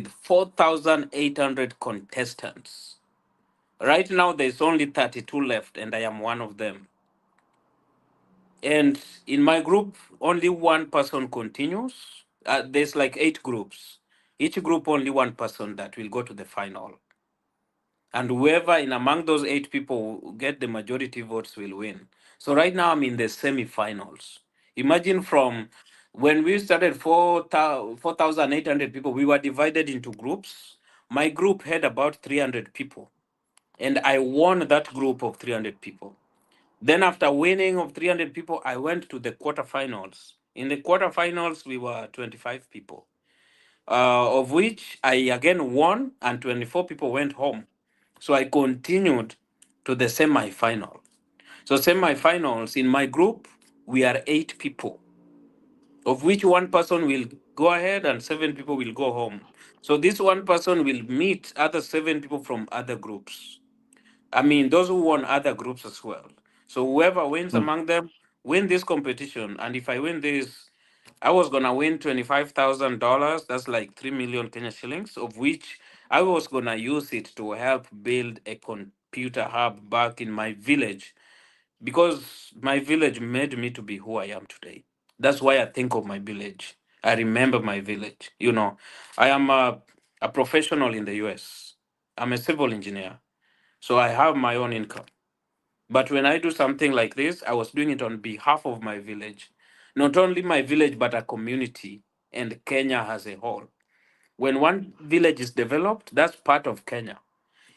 B: 4,800 contestants. Right now, there's only 32 left, and I am one of them. And in my group, only one person continues. There's like 8 groups. Each group, only one person that will go to the final. And whoever in among those 8 people who get the majority votes will win. So right now, I'm in the semifinals. Imagine from when we started 4,800 people, we were divided into groups. My group had about 300 people, and I won that group of 300 people. Then after winning of 300 people, I went to the quarterfinals. In the quarterfinals, we were 25 people, of which I again won, and 24 people went home. So I continued to the semi-final. So semi-finals in my group, we are 8 people, of which one person will go ahead and 7 people will go home. So this one person will meet other 7 people from other groups. I mean, those who won other groups as well. So whoever wins
A: Mm.
B: among them win this competition. And if I win this, I was gonna win $25,000. That's like 3 million Kenya shillings, of which I was gonna use it to help build a computer hub back in my village, because my village made me to be who I am today. That's why I think of my village. I remember my village. You know, I am a professional in the US. I'm a civil engineer, so I have my own income. But when I do something like this, I was doing it on behalf of my village. Not only my village, but a community and Kenya as a whole. When one village is developed, that's part of Kenya.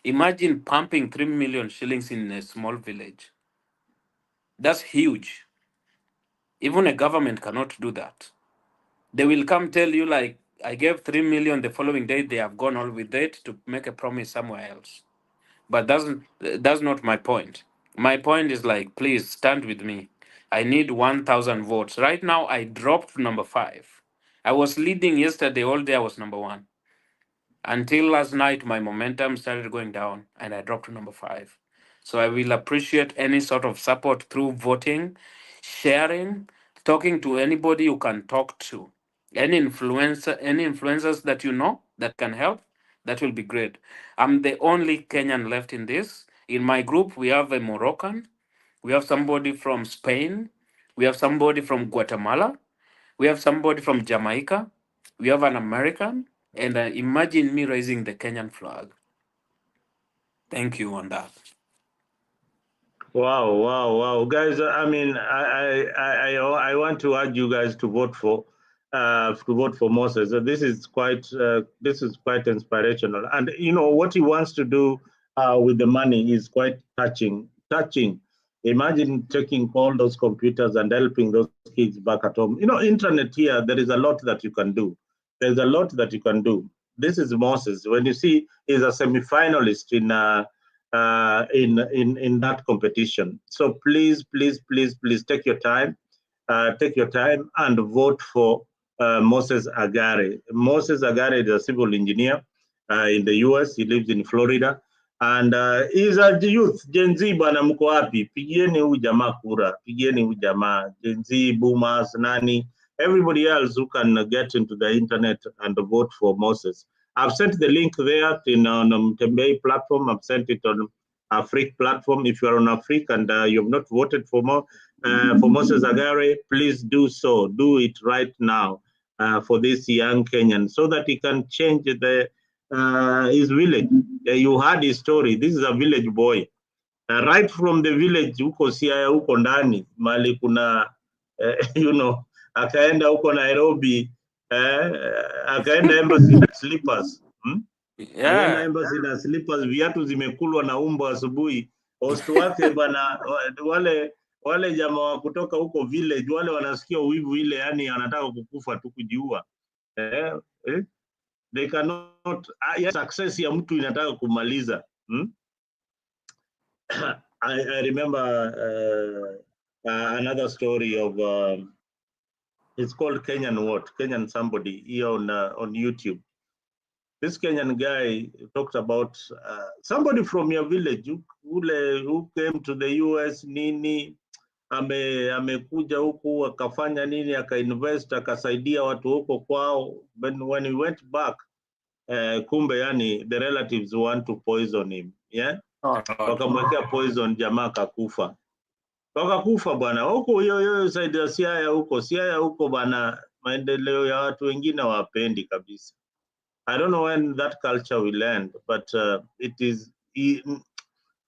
B: Imagine pumping 3 million shillings in a small village. That's huge. Even a government cannot do that. They will come tell you, like, I gave 3 million, the following day they have gone all with it to make a promise somewhere else. But that's not my point. My point is like, please stand with me. I need 1,000 votes. Right now, I dropped to number 5. I was leading yesterday, all day I was number 1. Until last night, my momentum started going down and I dropped to number 5. So I will appreciate any sort of support through voting, sharing, talking to anybody you can talk to. Any influencers that you know that can help, that will be great. I'm the only Kenyan left in this. In my group, we have a Moroccan, we have somebody from Spain, we have somebody from Guatemala, we have somebody from Jamaica, we have an American, and imagine me raising the Kenyan flag. Thank you on that.
A: Wow, wow, wow, guys! I mean, I want to urge you guys to vote for Moses. This is quite inspirational, and you know what he wants to do with the money is quite touching. Touching. Imagine taking all those computers and helping those kids back at home. You know, internet here. There is a lot that you can do. There's a lot that you can do. This is Moses. When you see, he's a semi-finalist in that competition. So please, please, please, please take your time and vote for Moses Agare. Moses Agare is a civil engineer in the US. He lives in Florida. And he's a youth, Gen Z bana mko wapi? Pigieni huyu jamaa kura, pigieni huyu jamaa, Gen Z, boomers, nani, everybody else who can get into the internet and vote for Moses. I've sent the link there in on Mtembei platform. I've sent it on Afrique platform. If you're on Afrique and you have not voted for Moses Agare, please do so. Do it right now for this young Kenyan so that he can change his village. You heard his story. This is a village boy. Right from the village huko Siaya huko ndani mali kuna you know, akaenda huko Nairobi akaenda embassy na slippers. Alienda
B: Yeah.
A: embassy na slippers, viatu zimekulwa na umbo asubuhi. Host wake bana, wale jamaa wa kutoka huko village wale wanasikia uwivu ile, yani anataka kukufa tu kujiua. They cannot success ya mtu inataka kumaliza. I remember another story of it's called Kenyan what? Kenyan somebody here on YouTube. This Kenyan guy talked about somebody from your village who came to the US nini amekuja huku akafanya nini akainvest akasaidia watu huko kwao, when he went back kumbe yani the relatives want to poison him, yeah,
B: Oh, Lord.
A: wakamwekea poison, jamaa akakufa, wakakufa bwana huko hiyo side ya Siaya huko bwana, maendeleo ya watu wengine wapendi kabisa. I don't know when that culture will end, but it is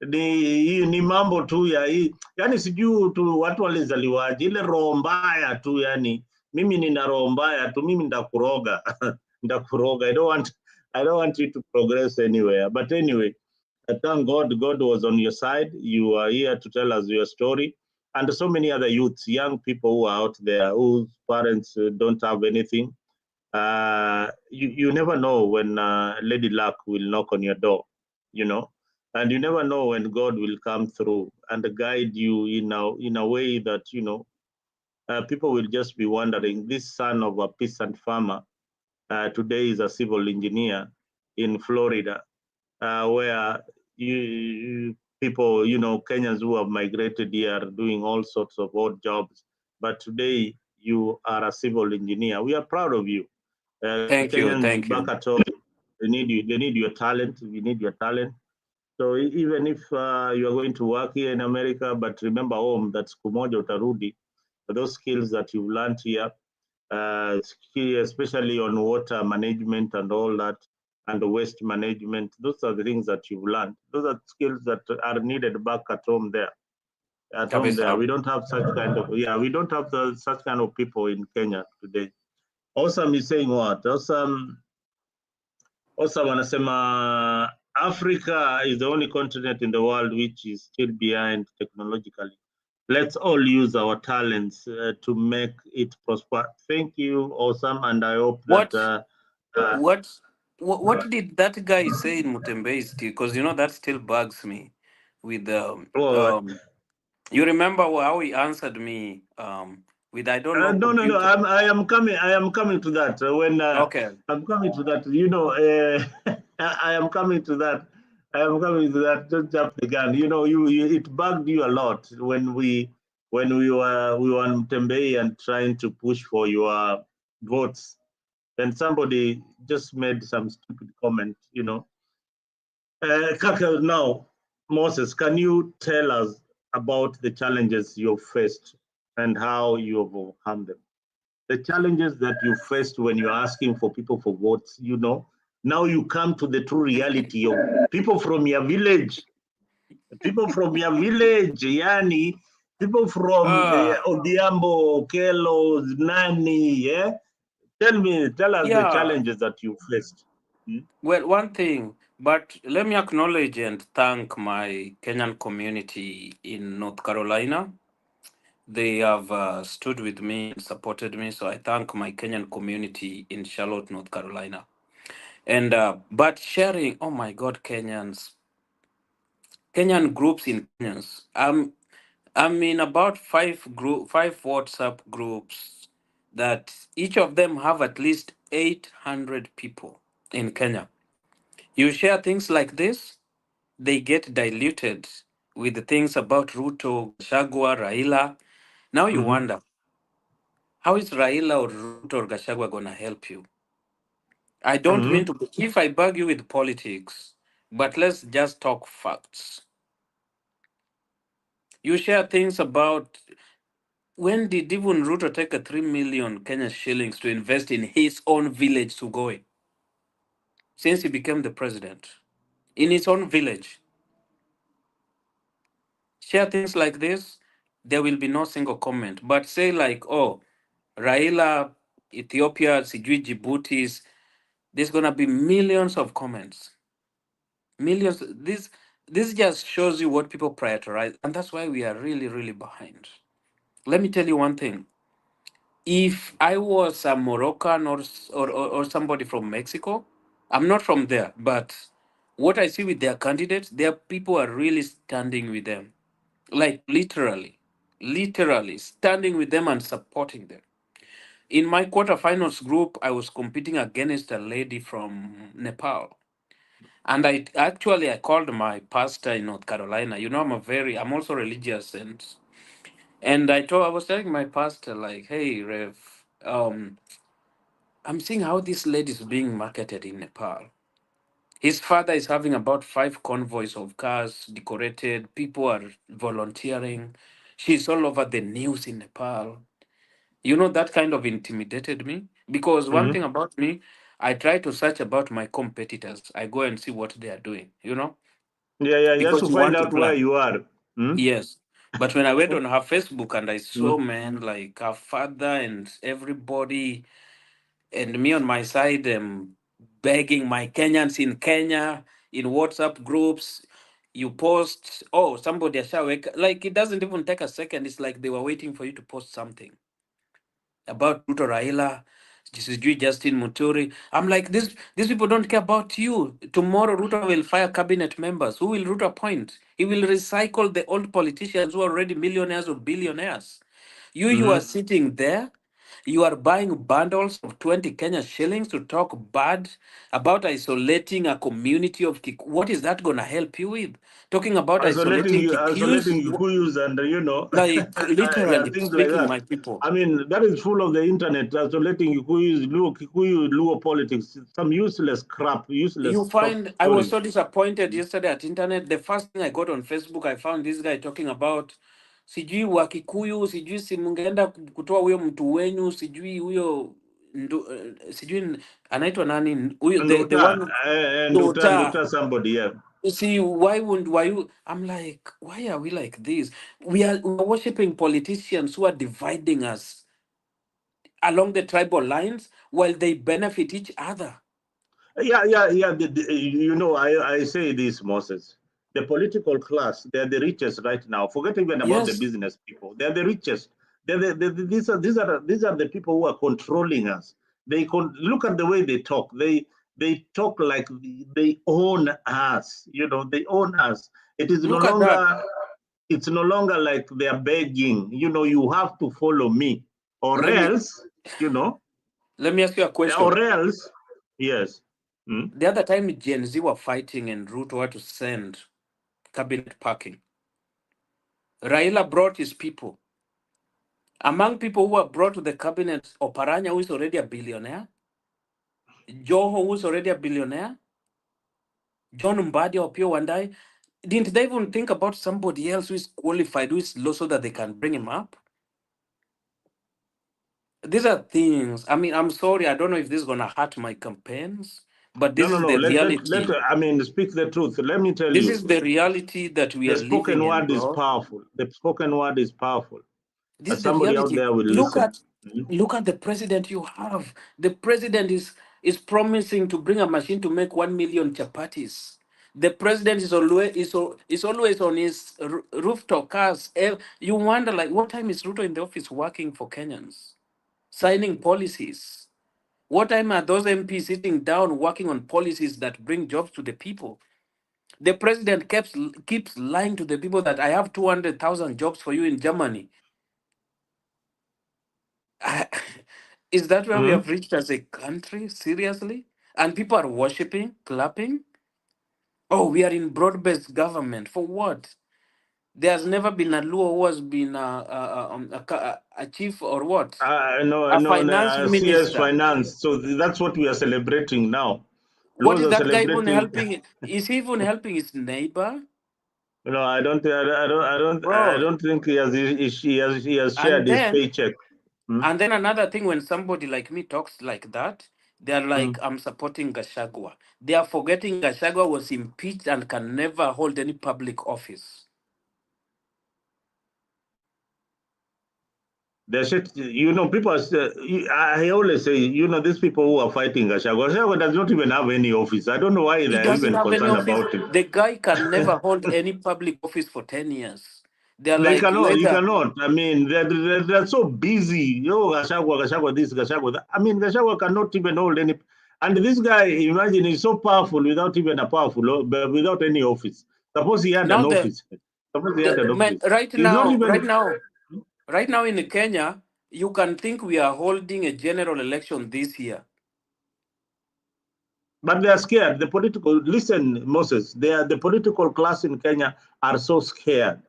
A: ni mambo tu ya hii, yani sijui tu watu walizaliwaje, ile roho mbaya tu, yani mimi nina roho mbaya tu, mimi ndakuroga ndakuroga. I don't want you to progress anywhere, but anyway, thank God was on your side. You are here to tell us your story, and so many other youths, young people who are out there whose parents don't have anything. You never know when Lady Luck will knock on your door, you know, and you never know when God will come through and guide you in a way that, you know, people will just be wondering, this son of a peasant farmer today is a civil engineer in Florida, where people, you know, Kenyans who have migrated here are doing all sorts of odd jobs. But today you are a civil engineer. We are proud of you.
B: Thank you.
A: Kenyans
B: Thank
A: back
B: you.
A: at home, they need you. They need your talent. We need your talent. So even if you are going to work here in America, but remember home, that siku moja utarudi. Those skills that you've learned here, especially on water management and all that, and waste management. Those are the things that you've learned. Those are skills that are needed back at home there. At home there,
B: Kabisa.
A: we don't have such kind of, we don't have such kind of people in Kenya today. Awesome is saying what? Awesome wanasema Africa is the only continent in the world which is still behind technologically. Let's all use our talents to make it prosper. Thank you, Awesome, and I hope that
B: What what what did that guy say in Mutembei still? Because that still bugs me. With
A: oh,
B: you remember how he answered me? With I don't know
A: no, no, no.
B: computer.
A: I am coming. I am coming to that. When
B: Okay.
A: I'm coming to that, I am coming to that. I am coming to that. Don't jump the gun. It bugged you a lot when we were on Tembei and trying to push for your votes. Then somebody just made some stupid comment. Kaka, now, Moses, can you tell us about the challenges you've faced and how you have overcome them? The challenges that you faced when you're asking for people for votes, now you come to the true reality of people from your village, yani, people from
B: Uh
A: Odiambo, Kelo, Nani, yeah? Tell us the
B: yeah.
A: challenges that you faced. Hmm?
B: Well, one thing, but let me acknowledge and thank my Kenyan community in North Carolina. They have stood with me and supported me, so I thank my Kenyan community in Charlotte, North Carolina. And but sharing, oh my God, Kenyan groups in Kenyans. I'm in about five WhatsApp groups that each of them have at least 800 people in Kenya. You share things like this, they get diluted with the things about Ruto, Gachagua, Raila. Now you
A: Mm-hmm.
B: wonder, how is Raila or Ruto or Gachagua gonna help you? I don't mean
A: Mm-hmm.
B: to. If I bug you with politics, but let's just talk facts. You share things about when did even Ruto take a 3 million Kenya shillings to invest in his own village Sugoi since he became the president? In his own village. Share things like this, there will be no single comment. But say like, oh, Raila, Ethiopia, Sijui Djibouti's, there's gonna be millions of comments. Millions. This just shows you what people prioritize, and that's why we are really, really behind. Let me tell you one thing. If I was a Moroccan or somebody from Mexico, I'm not from there, but what I see with their candidates, their people are really standing with them. Like literally standing with them and supporting them. In my quarterfinals group, I was competing against a lady from Nepal. And I called my pastor in North Carolina. I'm also religious, and I was telling my pastor like, hey Rev, I'm seeing how this lady is being marketed in Nepal. His father is having about 5 convoys of cars decorated. People are volunteering. She's all over the news in Nepal. That kind of intimidated me because one
A: Mm-hmm.
B: thing about me, I try to search about my competitors. I go and see what they are doing,
A: Yeah, yeah, just
B: because
A: to
B: you
A: find
B: want to
A: out where
B: plan.
A: you are. Hmm?
B: Yes. But when I went on her Facebook and I saw,
A: Mm-hmm.
B: man, like her father and everybody, and me on my side, begging my Kenyans in Kenya in WhatsApp groups. You post, oh, somebody ashaweka. Like it doesn't even take a second. It's like they were waiting for you to post something about Ruto Raila, sijui Justin Muturi. I'm like, these people don't care about you. Tomorrow Ruto will fire cabinet members. Who will Ruto appoint? He will recycle the old politicians who are already millionaires or billionaires. You are
A: Mm-hmm.
B: sitting there. You are buying bundles of 20 Kenya shillings to talk bad about isolating a community of What is that going to help you with? Talking about
A: Isolating
B: isolating
A: you,
B: Kikuyus,
A: isolating Kikuyus, and
B: like
A: yeah,
B: literally
A: things like
B: speaking
A: that.
B: my people.
A: I mean, that is full of the internet. Isolating Kikuyus, Luo politics, some useless crap,
B: You
A: useless top
B: find I was
A: stories.
B: so disappointed yesterday at internet. The first thing I got on Facebook, I found this guy talking about sijui wa Kikuyu, sijui si mungeenda kutoa huyo mtu wenyu, sijui huyo sijui anaitwa nani huyu, the
A: Nduta,
B: one
A: Nduta,
B: Dota.
A: somebody, yeah.
B: You see, why you? I'm like, why are we like this? We are worshiping politicians who are dividing us along the tribal lines while they benefit each other.
A: Yeah. I say this, Moses. The political class, they're the richest right now. Forget even about the
B: Yes,
A: business people. They're the richest. These are the people who are controlling us. Look at the way they talk. They talk like they own us. They own us. It is no
B: look at that.
A: longer. It's no longer like they are begging. You have to follow me, or
B: Let me
A: else. You know,
B: let me ask you a question.
A: or else. Yes. Hmm?
B: The other time Gen Z were fighting and Ruto had to send cabinet packing. Raila brought his people. Among people who were brought to the cabinet, Oparanya, who is already a billionaire, Joho, who is already a billionaire, John Mbadi or Pio Wandai, didn't they even think about somebody else who is qualified, who is low, so that they can bring him up? These are things. I mean, I'm sorry. I don't know if this is going to hurt my campaigns, but
A: No,
B: this
A: no,
B: is
A: no.
B: the
A: Let.
B: reality.
A: I mean, speak the truth. Let me tell
B: This
A: you,
B: is the reality that we
A: the
B: are
A: spoken
B: living in,
A: word is
B: bro.
A: powerful. The spoken word is powerful.
B: This is the
A: Somebody out
B: reality.
A: there will
B: Look
A: listen.
B: at look at the president you have. The president is promising to bring a machine to make 1 million chapatis. The president is always on his rooftop cars. You wonder, like, what time is Ruto in the office working for Kenyans, signing policies? What time are those MPs sitting down working on policies that bring jobs to the people? The president keeps lying to the people that I have 200,000 jobs for you in Germany. Is that where we
A: Hmm?
B: have reached as a country? Seriously? And people are worshiping, clapping? Oh, we are in broad based government. For what? There has never been a Luo who has been a chief or what?
A: No,
B: A
A: no, no,
B: finance
A: CS
B: minister.
A: Finance. So that's what we are celebrating now.
B: What
A: Laws
B: is
A: are
B: that guy even
A: celebrating.
B: helping? Is he even helping his neighbor?
A: No, I don't. I
B: Bro.
A: don't think he has shared
B: And
A: his
B: then
A: paycheck. Hmm?
B: And then another thing, when somebody like me talks like that, they're
A: Hmm.
B: like, I'm supporting Gashagwa. They are forgetting Gashagwa was impeached and can never hold any public office.
A: The shit, people are still, I always say, these people who are fighting Gachagua does not even have any office. I don't know why
B: He
A: they're
B: doesn't
A: even
B: have any
A: concerned
B: office.
A: about it.
B: The guy can never hold any public office for 10 years. They're
A: They
B: like, you
A: cannot, you
B: either.
A: cannot. I mean, they're so busy. Gachagua this, Gachagua that. I mean, Gachagua cannot even hold any. And this guy, imagine, he's so powerful without even a without any office. Suppose he had
B: Now
A: an office. Suppose he had an
B: man,
A: office. He's not even.
B: right now in Kenya, you can think we are holding a general election this year.
A: But they are scared. Listen, Moses, the political class in Kenya are so scared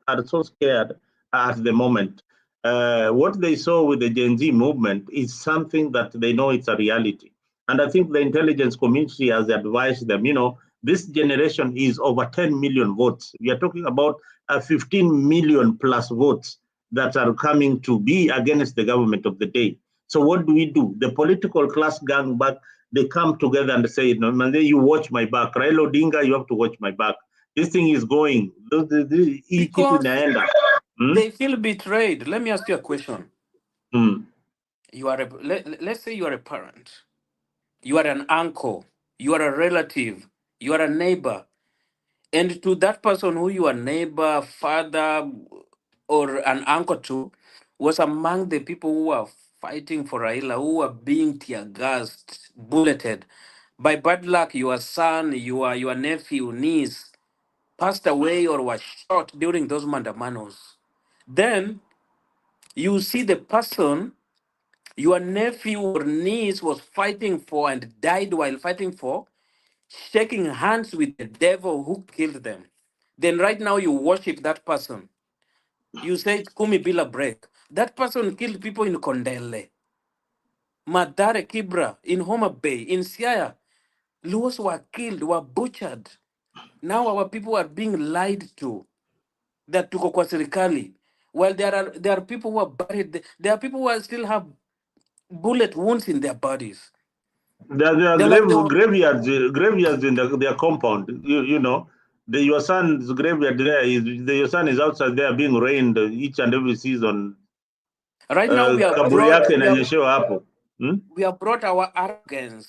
A: at the moment. What they saw with the Gen Z movement is something that they know it's a reality. And I think the intelligence community has advised them, this generation is over 10 million votes. We are talking about 15 million plus votes that are coming to be against the government of the day. So what do we do? The political class gang back, they come together and say, no, man, you watch my back. Raila Odinga, you have to watch my back. This thing is going. Hii kitu
B: Because
A: inaenda. Hmm?
B: they feel betrayed. Let me ask you a question.
A: Hmm.
B: Let's say you are a parent, you are an uncle, you are a relative, you are a neighbor, and to that person who you are neighbor, father, or an uncle to, was among the people who are fighting for Raila, who are being tear gassed, bulleted. By bad luck, your son, your nephew, niece passed away or was shot during those mandamanos. Then you see the person your nephew or niece was fighting for and died while fighting for, shaking hands with the devil who killed them. Then right now you worship that person. You say Kumi Bila break. That person killed people in Kondele, Madare Kibra, in Homa Bay, in Siaya. Luos were killed, were butchered. Now our people are being lied to. That tuko kwa serikali. Well, there are people who are buried. There are people who still have bullet wounds in their bodies.
A: There are
B: They're like the
A: graveyards in their compound. You know, your son's graveyard there your son is outside there being rained each and every season.
B: right now
A: Kaburi yake inanyeshewa hapo.
B: We have brought our arrogance,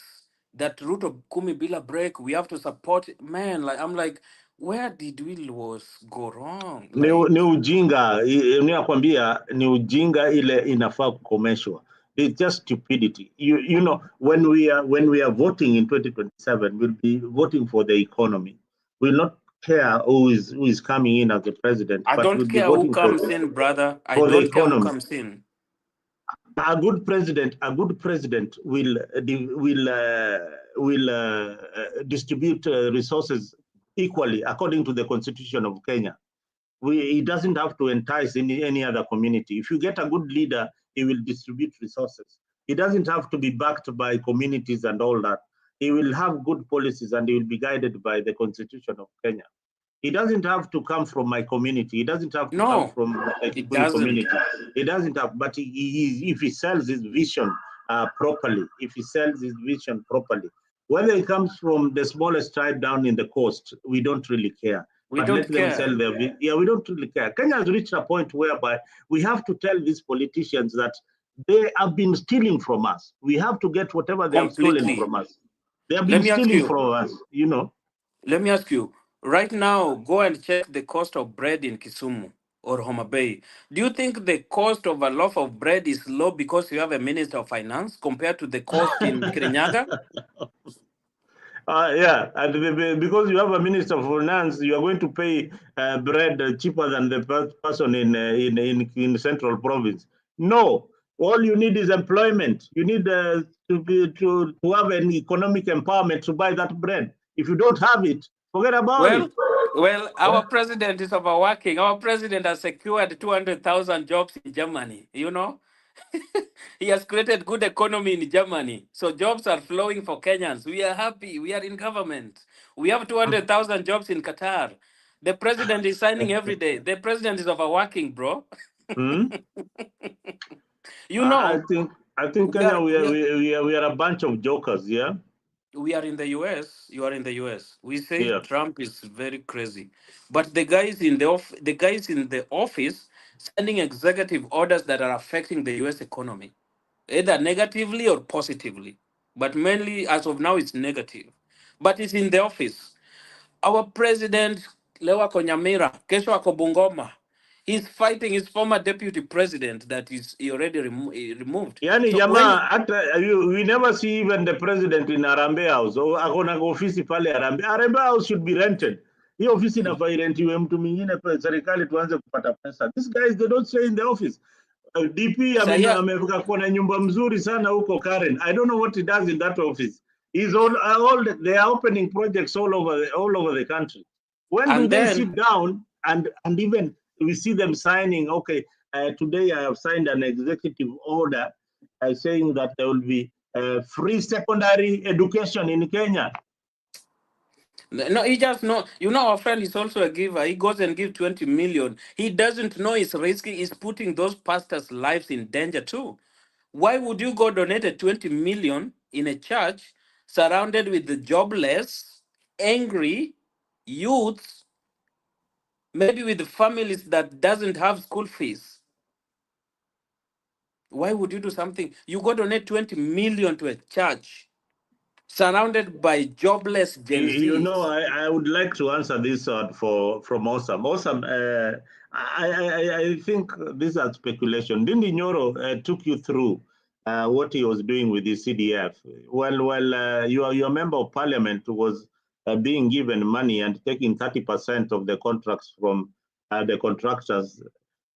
B: that root of kumi bila break. We have to support, man. Like I'm like, where did we go wrong? Like,
A: Ni ujinga, nakwambia ni ujinga ile inafaa kukomeshwa. It's just stupidity. You know, when we are voting in 2027, we'll be voting for the economy. We'll not care who is coming in as the president,
B: I
A: but
B: don't
A: we'll be
B: care who
A: voting
B: comes in, brother. I
A: for the
B: don't care who
A: economy.
B: comes in.
A: A good president will distribute resources equally according to the constitution of Kenya. He doesn't have to entice any other community. If you get a good leader, he will distribute resources. He doesn't have to be backed by communities and all that. He will have good policies and he will be guided by the constitution of Kenya. He doesn't have to come from my community. He doesn't have to come from the
B: it
A: Kikuyu
B: doesn't.
A: community. He doesn't have, but if he sells his vision properly, whether it comes from the smallest tribe down in the coast, we don't really care.
B: We
A: But
B: don't
A: let them
B: care.
A: sell their, we don't really care. Kenya has reached a point whereby we have to tell these politicians that they have been stealing from us. We have to get whatever they have stolen from us. They have been stealing from us, you know.
B: Let me ask you, right now, go and check the cost of bread in Kisumu or Homa Bay. Do you think the cost of a loaf of bread is low because you have a minister of finance compared to the cost in Kirinyaga?
A: Yeah, and because you have a minister of finance, you are going to pay bread cheaper than the person in central province. No, all you need is employment. You need to have an economic empowerment to buy that bread. If you don't have it, forget about it.
B: Well, our president is overworking. Our president has secured 200,000 jobs in Germany. You know, he has created good economy in Germany. So jobs are flowing for Kenyans. We are happy. We are in government. We have 200,000 jobs in Qatar. The president is signing every day. The president is overworking, bro. You know,
A: I think Kenya we are a bunch of jokers. Yeah.
B: We are in the US. You are in the US. We say
A: Yeah.
B: Trump is very crazy, but the guys in the office sending executive orders that are affecting the US economy, either negatively or positively. But mainly, as of now, it's negative. But it's in the office. Our president Lewa Konyamira, kesho ako Bungoma. He's fighting his former deputy president that is he already removed.
A: Yani
B: So when
A: jamaa hata we never see even the president in Harambee House. Akona ofisi pale Harambee. Harambee House should be rented. Hiyo ofisi inafaa irentiwe mtu mwingine pa serikali tuanze kupata pesa. These guys they don't stay in the office. DP
B: Saya,
A: amefika kuwa nyumba mzuri sana huko Karen. I don't know what he does in that office. He's all they are opening projects all over the country. When do
B: and
A: they
B: then
A: sit down and even we see them signing? Okay, today I have signed an executive order saying that there will be free secondary education in Kenya.
B: no, he just know. You know, our friend is also a giver. He goes and gives 20 million. He doesn't know it's risky. He's putting those pastors' lives in danger too. Why would you go donate 20 million in a church surrounded with the jobless, angry youths, maybe with families that doesn't have school fees? Why would you do something? You go donate 20 million to a church surrounded by jobless Gen
A: You know,
B: Zs.
A: I would like to answer this from Awesome. Awesome, I think these are speculation. Dindi Nyoro took you through what he was doing with the CDF. Well, your member of parliament was being given money and taking 30% of the contracts from the contractors.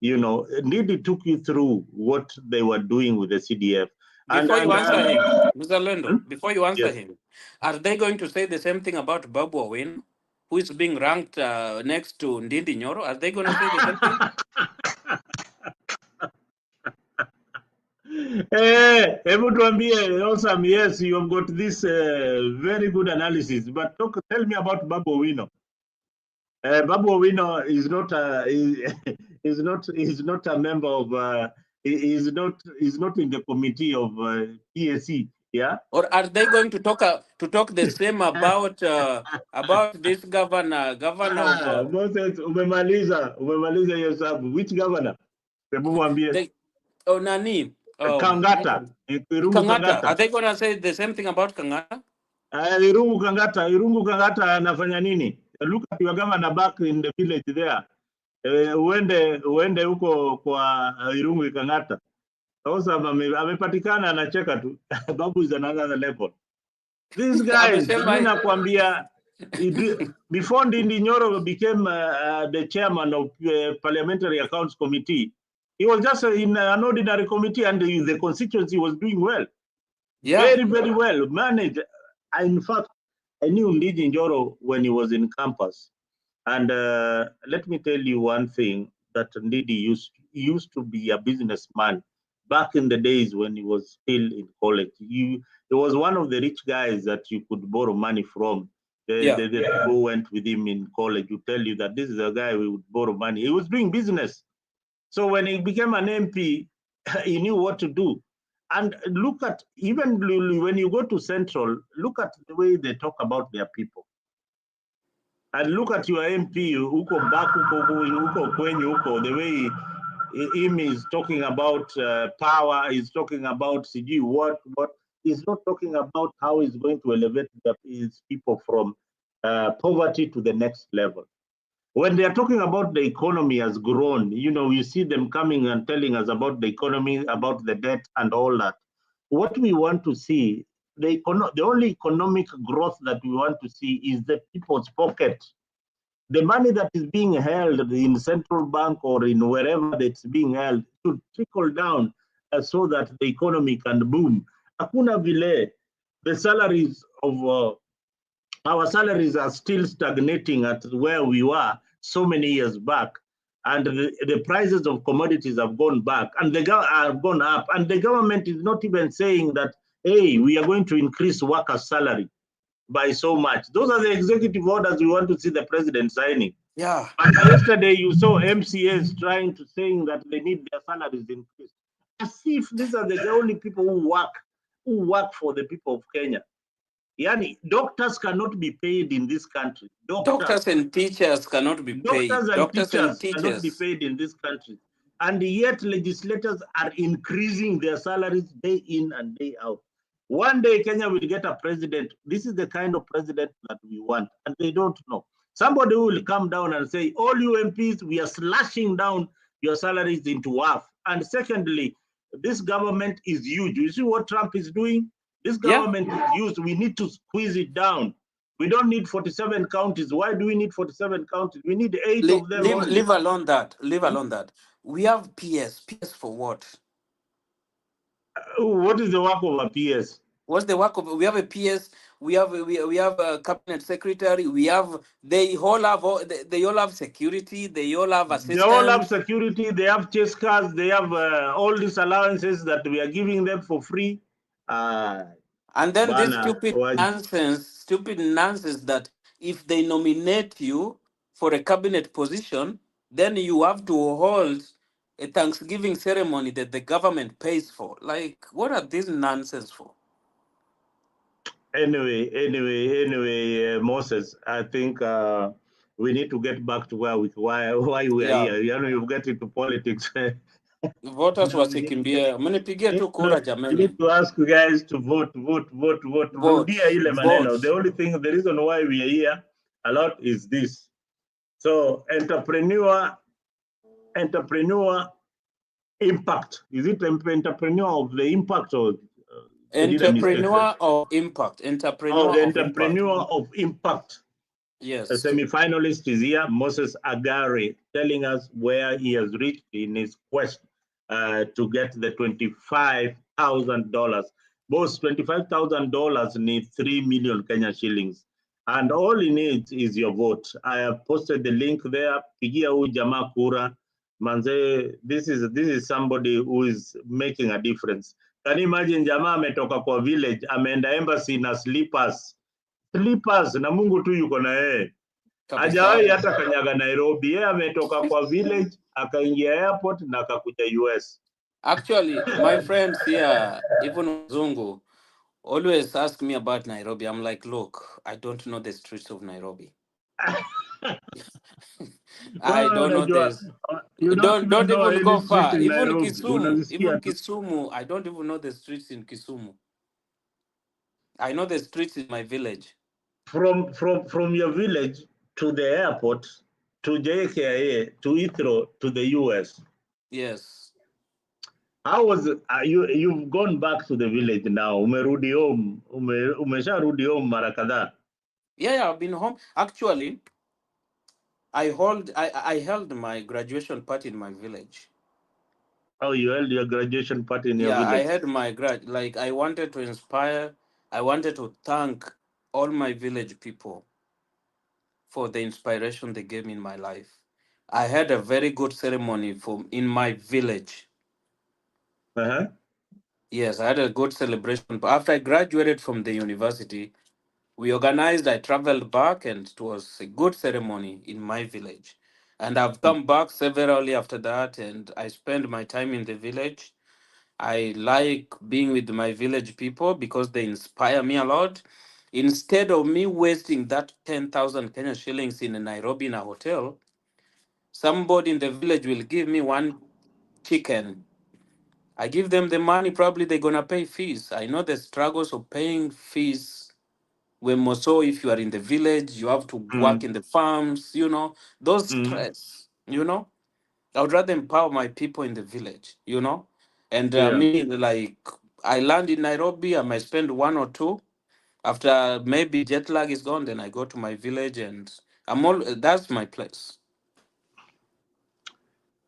A: You know, Ndidi took you through what they were doing with the CDF.
B: Before you answer him, Mr.
A: Hmm?
B: Lendo, before you answer
A: Yes.
B: him, are they going to say the same thing about Babu Owino, who is being ranked next to Ndindi Nyoro? Are they going to say the same thing?
A: Hebu tuambie, Awesome, yes, you have got this very good analysis, but tell me about Babu Owino. Babu Owino is not a, is not a member of is not in the committee of PSC. Yeah.
B: Or are they going to talk the same about this governor of
A: Moses, umemaliza hiyo sababu. Which governor? Hebu mwambie.
B: they Nani?
A: Kangata. Irungu
B: Kangata.
A: Kangata.
B: Are they going to say the same thing about Kangata?
A: Irungu Kangata anafanya nini? Look at your governor back in the village there. Uende huko kwa Irungu Kangata. Sasa amepatikana anacheka tu. Babu is another level. These guys, mimi nakwambia, before Ndindi Nyoro became the chairman of Parliamentary Accounts Committee, he was just in an ordinary committee, and the constituency was doing well.
B: Yeah.
A: Very, very well managed. In fact, I knew Ndindi Nyoro when he was in campus. And let me tell you one thing, that Ndidi used to be a businessman back in the days when he was still in college. He was one of the rich guys that you could borrow money from. The people who went with him in college would tell you that this is a guy we would borrow money. He was doing business. So when he became an MP, he knew what to do. And look at, even when you go to Central, look at the way they talk about their people. And look at your MP, Uko Baku, Uko Kwenyu, Uko, the way him is talking about power, he's talking about CG, what, he's not talking about how he's going to elevate his people from poverty to the next level. When they are talking about the economy has grown, you see them coming and telling us about the economy, about the debt and all that. What we want to see, the only economic growth that we want to see is the people's pocket. The money that is being held in central bank or in wherever that's being held should trickle down so that the economy can boom. Hakuna vile, the salaries of our salaries are still stagnating at where we were so many years back, and the prices of commodities have gone back and have gone up, and the government is not even saying that, hey, we are going to increase workers' salary by so much. Those are the executive orders we want to see the president signing.
B: Yeah.
A: But yesterday you saw MCAs trying to saying that they need their salaries increased, as if these are the only people who work for the people of Kenya. Yani, doctors cannot be paid in this country.
B: Doctors and teachers cannot be paid.
A: Doctors and teachers cannot be paid in this country. And yet legislators are increasing their salaries day in and day out. One day Kenya will get a president. This is the kind of president that we want, and they don't know. Somebody will come down and say, all you MPs, we are slashing down your salaries into half. And secondly, this government is huge. You see what Trump is doing? This government is huge. We need to squeeze it down. We don't need 47 counties. Why do we need 47 counties? We need 8 of them.
B: Leave alone that. Leave alone that. We have PS. PS for what?
A: What is the work of a PS?
B: What's the work of? We have a PS. We have a cabinet secretary. They all have security. They all have assistance.
A: They all have security. They have chase cars. They have all these allowances that we are giving them for free.
B: And then this stupid nonsense that if they nominate you for a cabinet position, then you have to hold a Thanksgiving ceremony that the government pays for. Like, what are these nonsense for?
A: Anyway, Moses, I think we need to get back to why we are here. You get into politics.
B: Voters wasikimbia. Mnipigie tu kura jamani.
A: We need to ask you guys to vote. Rudia ile maneno. The only thing, the reason why we are here a lot is this. So entrepreneur impact. Is it entrepreneur of the impact or
B: entrepreneur of impact?
A: Entrepreneur of impact.
B: Yes.
A: The semi-finalist is here, Moses Agare, telling us where he has reached in his quest to get the $25,000. Both $25,000 need 3 million Kenya shillings. And all he needs is your vote. I have posted the link there. Pigia huyu jamaa kura. Manze, this is somebody who is making a difference. Can you imagine jamaa ametoka kwa village, ameenda embassy na slippers na Mungu tu yuko na yeye. Hajawahi hata kanyaga Nairobi. Yeye ametoka kwa village, akaingia airport na akakuja US.
B: Actually, my friends here, even Wazungu, always ask me about Nairobi. I'm like, look, I don't know the streets of Nairobi. I
A: Wewe
B: don't know
A: unajua,
B: this.
A: you don't even
B: Don't
A: know
B: even
A: any
B: go
A: street
B: far.
A: in Nairobi. Unazisikia
B: Even
A: tu.
B: Kisumu, I don't even know the streets in Kisumu. I know the streets in my village.
A: From your village to the airport to JKIA to Heathrow to the US.
B: Yes.
A: How was it? You've gone back to the village now? Umerudi home? Umesharudi home mara kadhaa?
B: Yeah, yeah, I've been home. Actually, I held my graduation party in my village.
A: Oh, you held your graduation party in your
B: Yeah, I
A: village.
B: had my like I wanted to inspire, I wanted to thank all my village people for the inspiration they gave me in my life. I had a very good ceremony for in my village.
A: Uh-huh.
B: Yes, I had a good celebration. But after I graduated from the university, we organized, I traveled back, and it was a good ceremony in my village. And I've come back severally after that, and I spend my time in the village. I like being with my village people because they inspire me a lot. Instead of me wasting that 10,000 Kenya shillings in a Nairobi in a hotel, somebody in the village will give me one chicken. I give them the money, probably they're going to pay fees. I know the struggles of paying fees when more so if you are in the village, you have to work
A: Mm,
B: in the farms, those
A: mm,
B: stress. I would rather empower my people in the village. And
A: yeah.
B: me, like, I land in Nairobi, I might spend one or two. After maybe jet lag is gone, then I go to my village and that's my place.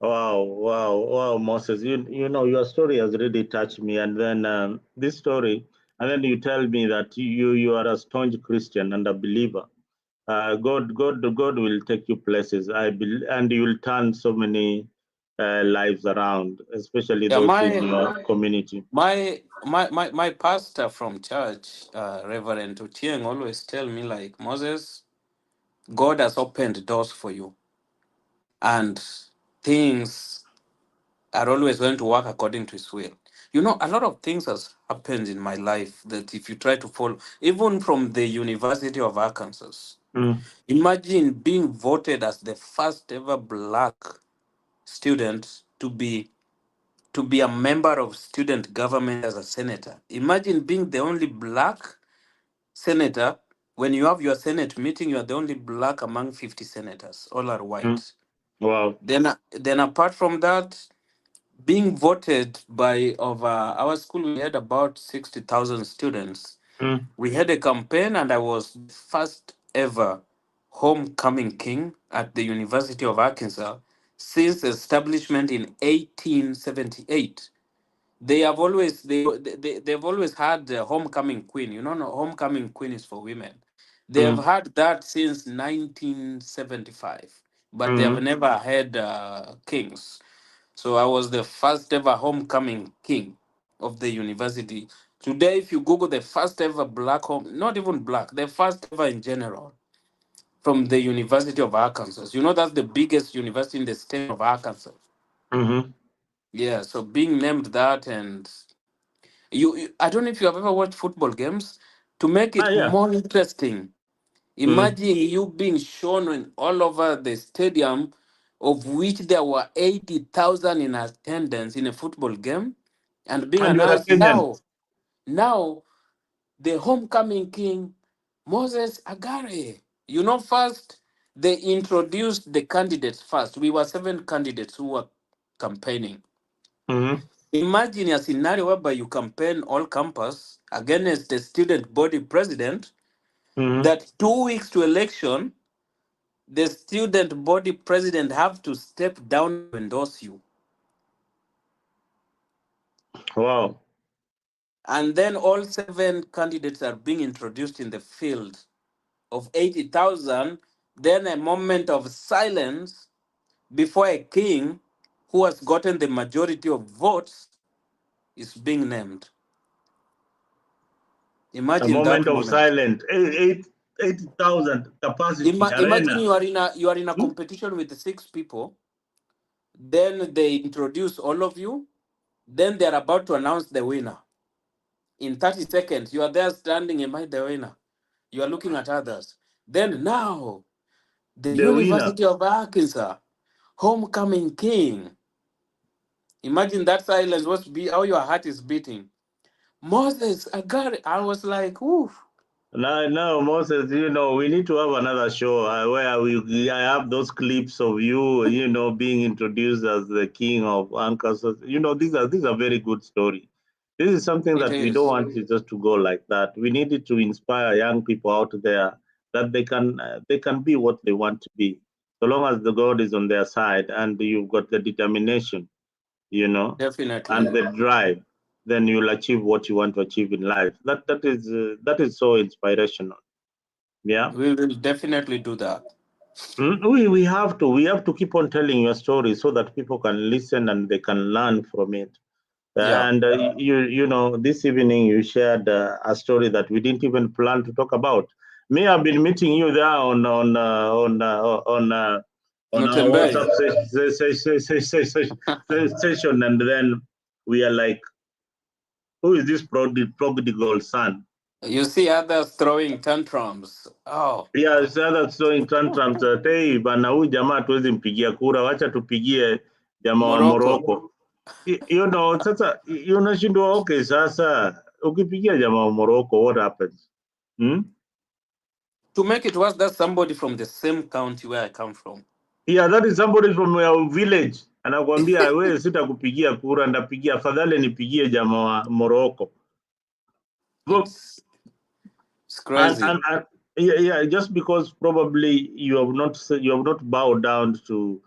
A: Wow, wow, wow, Moses. You know your story has really touched me. And then this story, and then you tell me that you are a staunch Christian and a believer. God will take you places. And you will turn so many lives around, especially
B: Yeah,
A: those in your community.
B: my pastor from church, Reverend Utieng, always tell me like, Moses, God has opened doors for you, and things are always going to work according to his will. A lot of things has happened in my life that if you try to follow, even from the University of Arkansas,
A: Mm,
B: imagine being voted as the first ever black student to be a member of student government as a senator. Imagine being the only black senator. When you have your Senate meeting, you are the only black among 50 senators. All are
A: mm,
B: white.
A: wow.
B: Then apart from that, being voted by over our school, we had about 60,000 students.
A: Mm,
B: We had a campaign, and I was the first ever homecoming king at the University of Arkansas since establishment in 1878. They've always had the homecoming queen. No, homecoming queen is for women. They have
A: mm,
B: had that since 1975, but they have
A: mm.
B: never had kings. So I was the first ever homecoming king of the university. Today, if you Google the first ever black home, not even black, the first ever in general from the University of Arkansas. That's the biggest university in the state of Arkansas.
A: Mm-hmm.
B: Yeah, so being named that, and I don't know if you have ever watched football games. To make
A: Ah,
B: it
A: yeah.
B: more interesting,
A: Mm,
B: imagine you being shown all over the stadium, of which there were 80,000 in attendance in a football game, and being
A: and you're a
B: announced
A: Kenyan.
B: now, the homecoming king, Moses Agare. First, they introduced the candidates first. We were seven candidates who were campaigning.
A: Mm-hmm.
B: Imagine a scenario whereby you campaign all campus against the student body president,
A: Mm-hmm.
B: that 2 weeks to election, the student body president have to step down to endorse you.
A: Wow.
B: And then all seven candidates are being introduced in the field of 80,000. Then a moment of silence before a king who has gotten the majority of votes is being named.
A: A
B: Imagine that
A: moment of
B: moment.
A: silence. 80,000 capacity
B: Imagine
A: arena.
B: you are in a
A: Hmm?
B: competition with six people. Then they introduce all of you. Then they are about to announce the winner. In 30 seconds, you are there standing, am I the winner? You are looking at others. Then now, the
A: The winner.
B: University of Arkansas, homecoming king. Imagine that silence, what be how your heart is beating. Moses, Agare. I was like, ooh.
A: Now, Moses, we need to have another show where I have those clips of you, being introduced as the king of Anchors. These are very good story. This is something
B: It
A: that we don't
B: is.
A: want it just to go like that. We need it to inspire young people out there that they can be what they want to be, so long as the God is on their side and you've got the determination, and
B: Definitely.
A: the drive, then you'll achieve what you want to achieve in life. That is so inspirational. Yeah.
B: We will definitely do that.
A: We have to keep on telling your story so that people can listen and they can learn from it.
B: Yeah.
A: And this evening you shared a story that we didn't even plan to talk about. Me, I've been meeting you there on our
B: Mutembei.
A: WhatsApp session, and then we are like, who is this prodigal son?
B: You see others throwing tantrums. Oh,
A: Yeah, sasa throwing tantrums that, hey, bana, huyu jamaa hatuwezi mpigia kura, wacha tupigie jamaa wa
B: Morocco.
A: Morocco. Sasa unashindwa, okay, sasa ukipigia jamaa wa Morocco, what happens? Hmm?
B: To make it worse, that's somebody from the same county where I come from.
A: Yeah, that is somebody from your village. Anakuambia wewe sitakupigia kura, ndapigia afadhali nipigie jamaa wa Morocco.
B: It's
A: And,
B: crazy.
A: and, and yeah, just because probably you have not bowed down to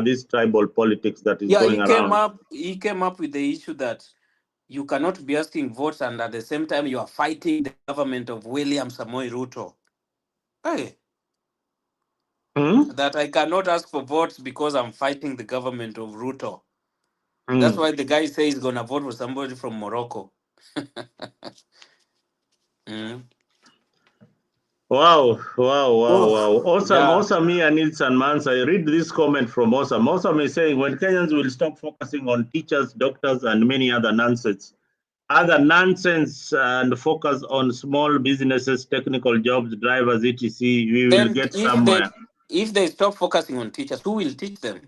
A: this tribal politics that is
B: Yeah,
A: going
B: he came
A: around.
B: up. He came up with the issue that you cannot be asking votes and at the same time you are fighting the government of William Samoei Ruto. Hey,
A: Hmm?
B: that I cannot ask for votes because I'm fighting the government of Ruto. That's
A: Hmm.
B: why the guy says he's gonna vote for somebody from Morocco. Mm.
A: Wow, wow, wow, wow.
B: Oh,
A: Awesome,
B: yeah.
A: awesome. Me and Nilsan Mansa. I read this comment from Awesome. Awesome is saying when Kenyans will stop focusing on teachers, doctors, and many other nonsense, and focus on small businesses, technical jobs, drivers, etc., we will
B: Then
A: get somewhere.
B: if they stop focusing on teachers, who will teach them?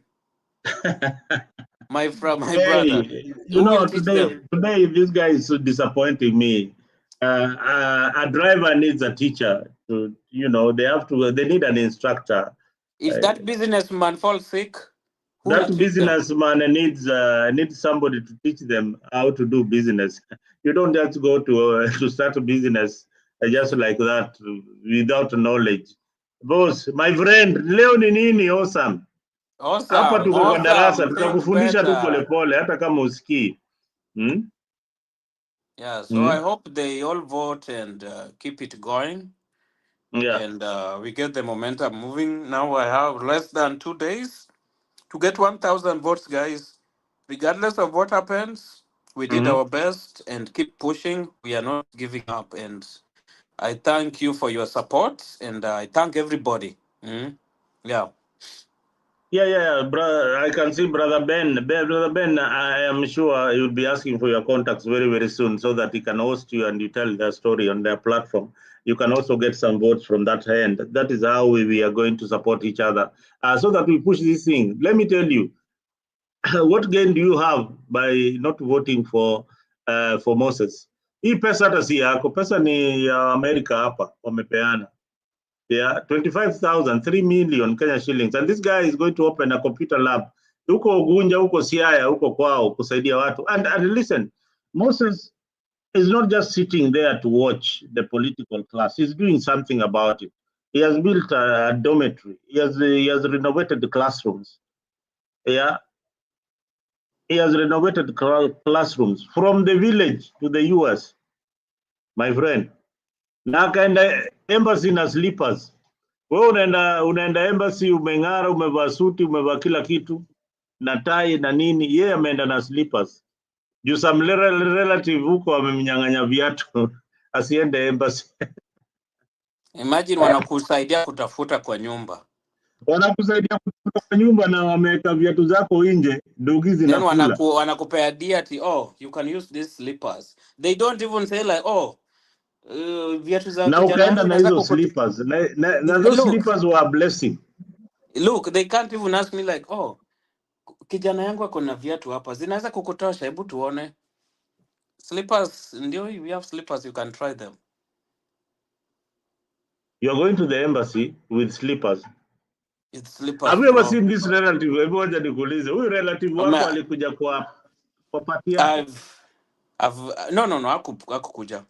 B: My brother,
A: Hey,
B: who will teach
A: today,
B: them?
A: today this guy is so disappointing me. A driver needs a teacher. They need an instructor.
B: If
A: Uh,
B: that businessman falls sick, who will
A: that
B: treat them?
A: businessman needs somebody to teach them how to do business. You don't just go to start a business just like that without knowledge. Boss, my friend, leo ni nini awesome? Hapa
B: Awesome,
A: tuko kwa darasa,
B: awesome. Think
A: tutakufundisha tu
B: better.
A: polepole hata kama usikii. Hmm?
B: Yeah, so I
A: Hmm?
B: hope they all vote and keep it going.
A: Yeah.
B: And we get the momentum moving. Now I have less than 2 days to get 1,000 votes, guys. Regardless of what happens, we did
A: Hmm.
B: our best and keep pushing. We are not giving up. And I thank you for your support and I thank everybody. Mm. Yeah.
A: Yeah, brother. I can see Brother Ben. Brother Ben, I am sure he will be asking for your contacts very, very soon so that he can host you and you tell their story on their platform. You can also get some votes from that end. That is how we are going to support each other so that we push this thing. Let me tell you, what gain do you have by not voting for Moses? Hii pesa hata si yako, pesa ni ya Amerika hapa wamepeana. Yeah, 25,000, 3 million Kenya shillings. And this guy is going to open a computer lab. Huko Gunja, huko Siaya, huko kwao kusaidia watu. And listen, Moses is not just sitting there to watch the political class. He's doing something about it. He has built a dormitory. He has renovated the classrooms. Yeah, he has renovated classrooms from the village to the US, my friend. Na akaenda embassy na slippers. Wewe unaenda embassy umeng'ara, umevaa suti, umevaa kila kitu na tai na nini. Yeye ameenda na slippers. Juu some relative huko amemnyang'anya viatu asiende embassy.
B: Imagine wanakusaidia kutafuta kwa nyumba.
A: wanakusaidia kutoka nyumba na wameweka viatu zako nje, ndugu
B: Then
A: zinakula.
B: wanakupea diati, oh, you can use these slippers. They don't even say like, oh, viatu za
A: Na
B: kijana
A: ukaenda
B: yangu
A: na
B: naweza
A: hizo
B: kukut...
A: slippers na those
B: Look,
A: slippers were a blessing.
B: look, they can't even ask me like, oh, kijana yangu ako na viatu hapa, zinaweza kukutosha, hebu tuone. Slippers, ndio, we have slippers, you can try them.
A: You are going to the embassy with slippers.
B: It's slippers,
A: Have you ever
B: bro.
A: seen this relative? Hebu wacha nikuulize, huyu relative wako alikuja kwa party yako?
B: No, hakukuja.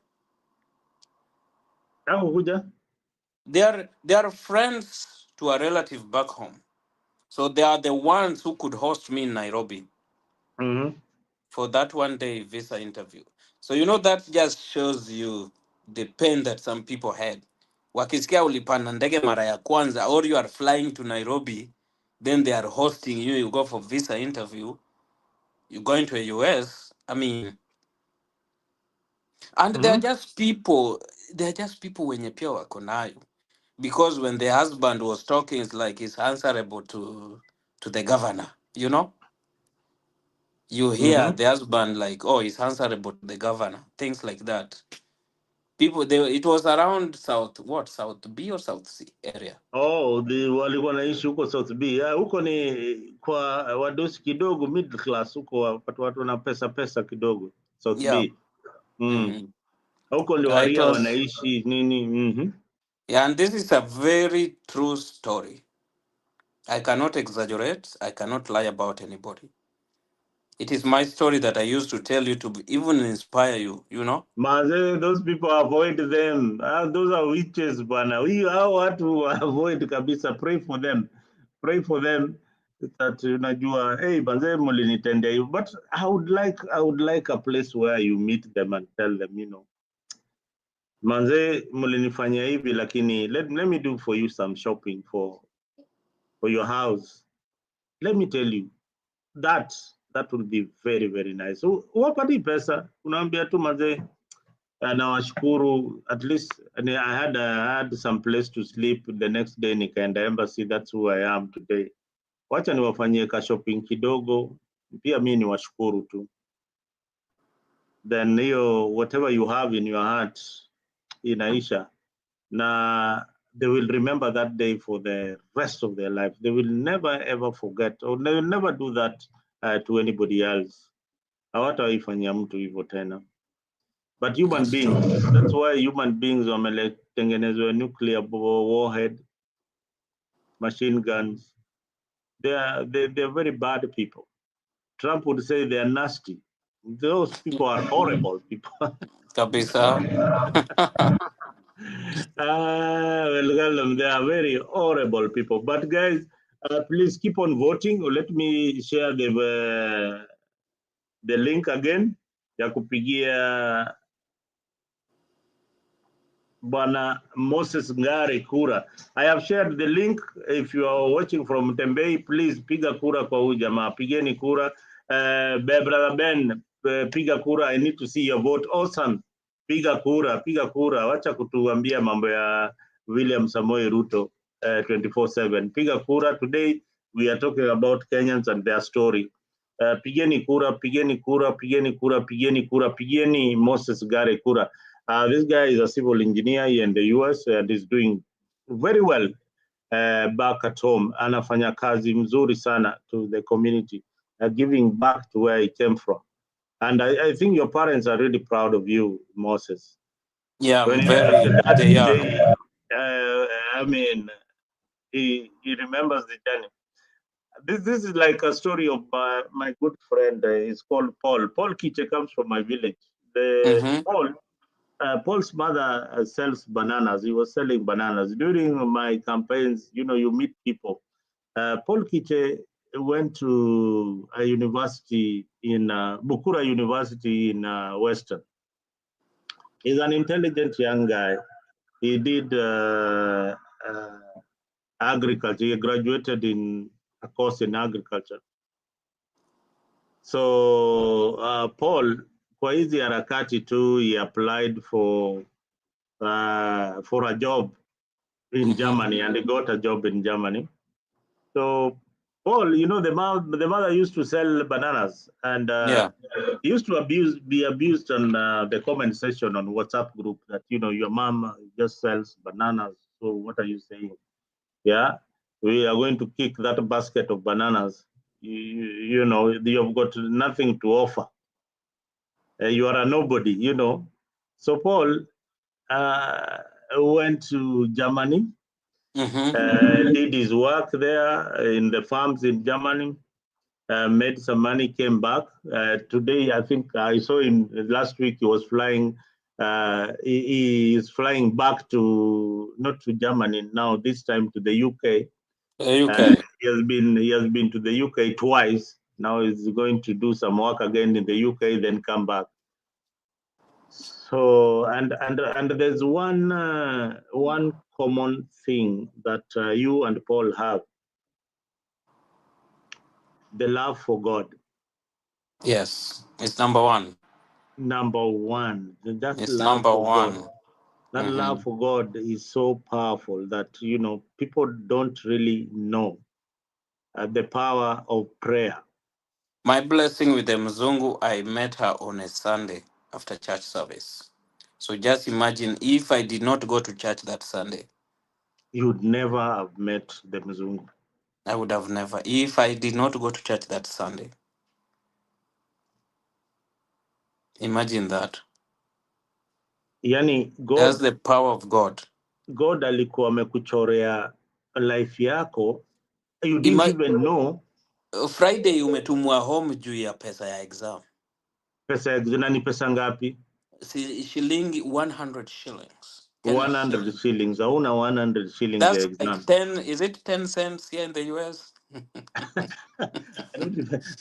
A: Hakukuja?
B: They are friends to a relative back home. So they are the ones who could host me in Nairobi for that 1 day visa interview. So you know that just shows you the pain that some people had. Wakisikia ulipanda ndege mara ya kwanza, or you are flying to Nairobi, then they are hosting you, you go for visa interview, you go into a US. I mean, and they're just people wenye pia wako nayo. Because when the husband was talking, it's like he's answerable to the governor, you know? You hear the husband like, oh, he's answerable to the governor, things like that. People, it was around South B or South C area.
A: Oh, walikuwa naishi huko South B. Huko ni kwa wadosi kidogo, middle class huko, watu na pesa kidogo South
B: Yeah.
A: B.
B: Mm-hmm.
A: Huko ndio
B: It
A: waria
B: was,
A: wanaishi nini.
B: yeah, and this is a very true story. I cannot exaggerate. I cannot lie about anybody. It is my story that I used to tell you to even inspire you, you know?
A: Manze, those people avoid them. Those are witches bwana. Hao watu avoid kabisa. Pray for them. Pray for them that unajua, hey manze mlinitendea hiyo. But I would like a place where you meet them and tell them, manze mlinifanyia hivi lakini let me do for you some shopping for your house. Let me tell you that would be very very nice. Wapati pesa, unaambia tu manze, nawashukuru, at least I had some place to sleep. The next day nikaenda embassy, that's who I am today. Wacha niwafanyie ka shopping kidogo, pia mi niwashukuru tu, then hiyo whatever you have in your heart inaisha, na they will remember that day for the rest of their life. They will never ever forget, or they will never do that to anybody else. Hawatawaifanyia mtu hivyo tena. But human
B: That's
A: beings,
B: true.
A: that's why human beings wameletengenezwa nuclear warhead, machine guns. They're very bad people. Trump would say they're nasty. Those people are horrible people.
B: Kabisa.
A: Well, they are very horrible people. But guys, please keep on voting. Let me share the link again ya kupigia Bwana Moses Ngare kura. I have shared the link. If you are watching from Tembei, please piga kura kwa huyu jamaa. Pigeni kura. Brother Ben, piga kura. I need to see your vote. Awesome. Piga kura, piga kura. Wacha kutuambia mambo ya William Samoei Ruto 24/7. Piga kura. Today we are talking about Kenyans and their story. Pigeni kura, pigeni kura, pigeni kura, pigeni kura, pigeni Moses Ngare kura. This guy is a civil engineer here in the US and is doing very well back at home. Anafanya kazi mzuri sana to the community, giving back to where he came from. And I think your parents are really proud of you, Moses.
B: Yeah,
A: When
B: I'm
A: you ask
B: very,
A: your dad
B: they are.
A: today, I mean, he remembers the journey. This is like a story of my good friend. He's called Paul. Paul Kiche comes from my village.
B: Mm-hmm.
A: Paul's mother sells bananas. He was selling bananas. During my campaigns, you meet people. Paul Kiche went to a university in Bukura University in Western. He's an intelligent young guy. He did agriculture. He graduated in a course in agriculture. So Paul, kwa hizi harakati tu, he applied for a job in
B: Mm-hmm.
A: Germany, and he got a job in Germany. So, Paul, the mother used to sell bananas, and
B: Yeah.
A: he used to be abused on the comment section on WhatsApp group that your mom just sells bananas. So what are you saying? Yeah, we are going to kick that basket of bananas. You've got nothing to offer. You are a nobody. So Paul uh, went to Germany,
B: Mm-hmm.
A: did his work there in the farms in Germany, made some money, came back. Today, I think I saw him last week. He was flying. He is flying back to not to Germany now. This time to the UK.
B: UK.
A: He has been to the UK twice. Now he's going to do some work again in the UK, then come back. So and there's one common thing that you and Paul have: the love for God.
B: Yes, it's number one.
A: Number one, that
B: It's
A: love
B: number
A: for God.
B: one.
A: That love
B: Mm-hmm.
A: for God is so powerful that people don't really know the power of prayer.
B: My blessing with the Mzungu, I met her on a Sunday after church service. So just imagine if I did not go to church that Sunday,
A: You'd never have met the Mzungu.
B: I would have never. If I did not go to church that Sunday, imagine that.
A: Yani
B: That's
A: God
B: the power of God.
A: God alikuwa amekuchorea life yako, you didn't
B: Ima-
A: even know.
B: Friday umetumwa home juu ya pesa ya exam.
A: Na ni pesa ngapi?
B: Si shilingi 100 shillings. Kenyan
A: 100
B: shilling.
A: shillings. Hauna 100 shillings ya
B: That's like
A: exam.
B: 10, is it 10 cents here in the US?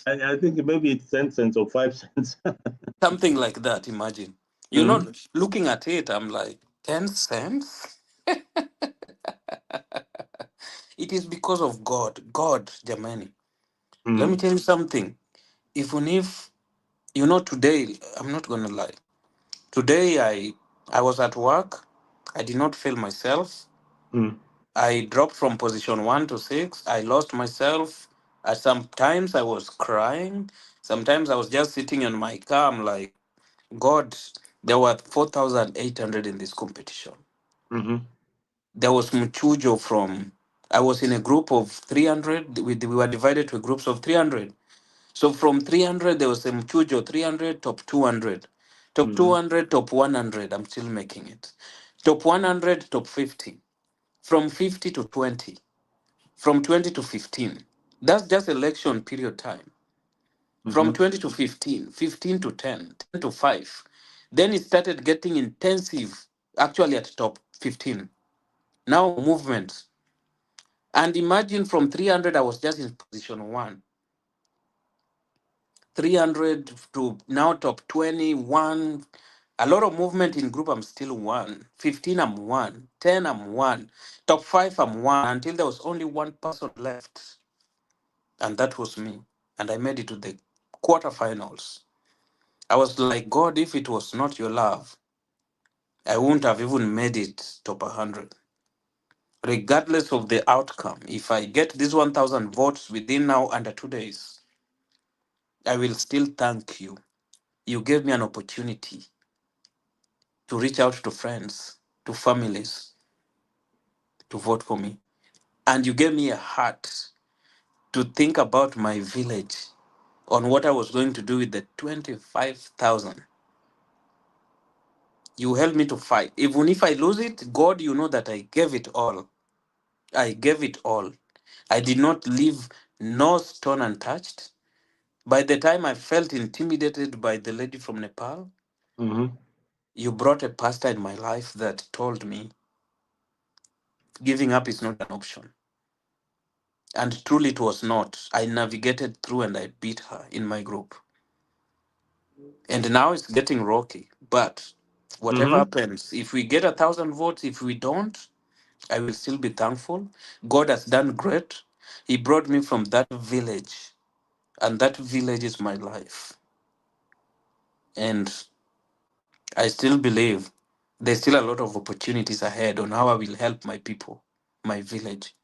A: I think maybe it's 10 cents or 5 cents.
B: Something like that, imagine. You know,
A: Mhm.
B: looking at it, I'm like, 10 cents? It is because of God. God, Jamani. Let me
A: Mm.
B: tell you something. Even if, today, I'm not going to lie. Today, I was at work. I did not feel myself.
A: Mm.
B: I dropped from position 1 to 6. I lost myself. Sometimes I was crying. Sometimes I was just sitting in my car. I'm like, God, there were 4,800 in this competition.
A: Mhm.
B: There was Mchujo I was in a group of 300. We were divided to groups of 300. So from 300, there was a Mchujo 300, top 200. Top
A: Mhm.
B: 200, top 100. I'm still making it. Top 100, top 50. From 50 to 20. From 20 to 15. That's just election period time. From
A: Mhm.
B: 20 to 15, 15 to 10, 10 to 5. Then it started getting intensive, actually at top 15. Now movements. And imagine from 300, I was just in position one. 300 to now top 21. A lot of movement in group, I'm still one. 15, I'm one. 10, I'm one. Top 5, I'm one. Until there was only one person left. And that was me. And I made it to the quarterfinals. I was like, God, if it was not your love, I wouldn't have even made it top 100. Regardless of the outcome, if I get these 1,000 votes within now under 2 days, I will still thank you. You gave me an opportunity to reach out to friends, to families, to vote for me. And you gave me a heart to think about my village on what I was going to do with the 25,000. You helped me to fight. Even if I lose it, God, you know that I gave it all. I gave it all. I did not leave no stone untouched. By the time I felt intimidated by the lady from Nepal,
A: Mhm.
B: you brought a pastor in my life that told me giving up is not an option. And truly, it was not. I navigated through and I beat her in my group. And now it's getting rocky. But whatever
A: Mhm.
B: happens, if we get 1,000 votes, if we don't, I will still be thankful. God has done great. He brought me from that village, and that village is my life. And I still believe there's still a lot of opportunities ahead on how I will help my people, my village.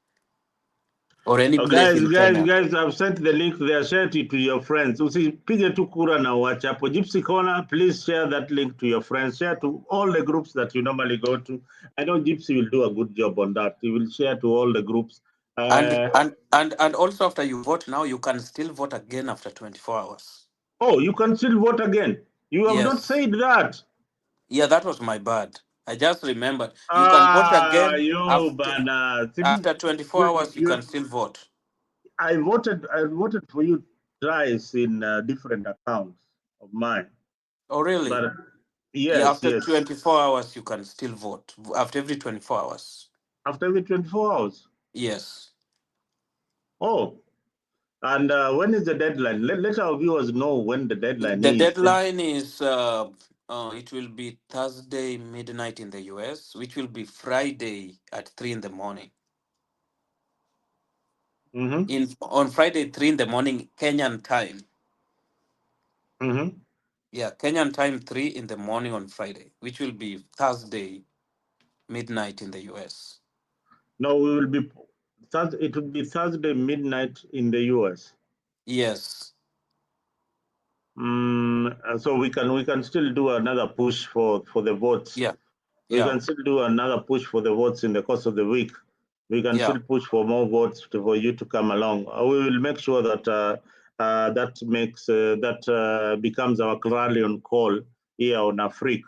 B: or any
A: Oh,
B: place in Kenya.
A: guys, I've sent the link there. Share it to your friends. Usipige tu kura na watch hapo. Gypsy Corner, please share that link to your friends. Share to all the groups that you normally go to. I know Gypsy will do a good job on that. He will share to all the groups.
B: And
A: Uh,
B: and and also after you vote now, you can still vote again after 24 hours.
A: oh, you can still vote again. You have not
B: Yes.
A: said that.
B: Yeah, that was my bad. I just remembered. You can vote
A: Ah,
B: again
A: yo,
B: after
A: bana.
B: after 24 hours, you can still vote.
A: I voted for you twice in different accounts of mine.
B: Oh, really?
A: But
B: Yeah,
A: yes,
B: after
A: yes.
B: 24 hours, you can still vote. After every 24 hours.
A: After every 24 hours.
B: Yes.
A: Oh, and when is the deadline? Let our viewers know when the deadline
B: The
A: is.
B: deadline is it will be Thursday midnight in the US, which will be Friday at 3 in the morning.
A: Mm-hmm,
B: In on Friday 3 in the morning Kenyan time.
A: mm-hmm.
B: Yeah, Kenyan time 3 in the morning on Friday, which will be Thursday midnight in the US.
A: No, we will be. It will be Thursday midnight in the US.
B: Yes.
A: So we can still do another push for the votes.
B: Yeah.
A: We
B: Yeah.
A: can still do another push for the votes in the course of the week. We can
B: Yeah.
A: still push for more votes for you to come along. We will make sure that that becomes our clarion call here on Afrique.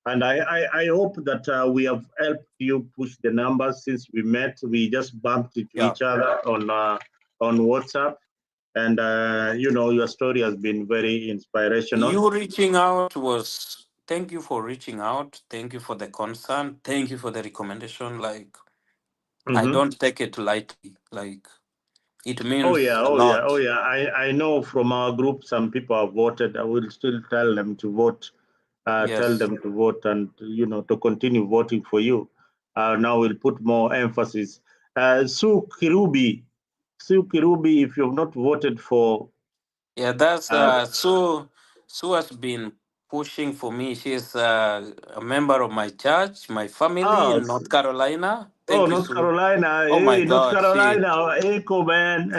A: And I hope that we have helped you push the numbers since we met. We just bumped into
B: Yeah.
A: each other on WhatsApp, and your story has been very inspirational.
B: You reaching out was thank you for reaching out. Thank you for the concern. Thank you for the recommendation. Like I
A: Mm-hmm.
B: don't take it lightly. Like it
A: Oh
B: means
A: yeah,
B: a
A: oh yeah, oh
B: lot.
A: yeah. I know from our group some people have voted. I will still tell them to vote. Tell
B: Yes.
A: them to vote, and to continue voting for you. Now we'll put more emphasis. Sue Kirubi, if you have not voted for,
B: Yeah, that's
A: uh,
B: Sue has been pushing for me. She's a member of my church, my family
A: oh,
B: in North Carolina.
A: oh,
B: Thank you,
A: North
B: Sue.
A: Carolina,
B: Oh my
A: hey, North
B: God,
A: Carolina, Echo man.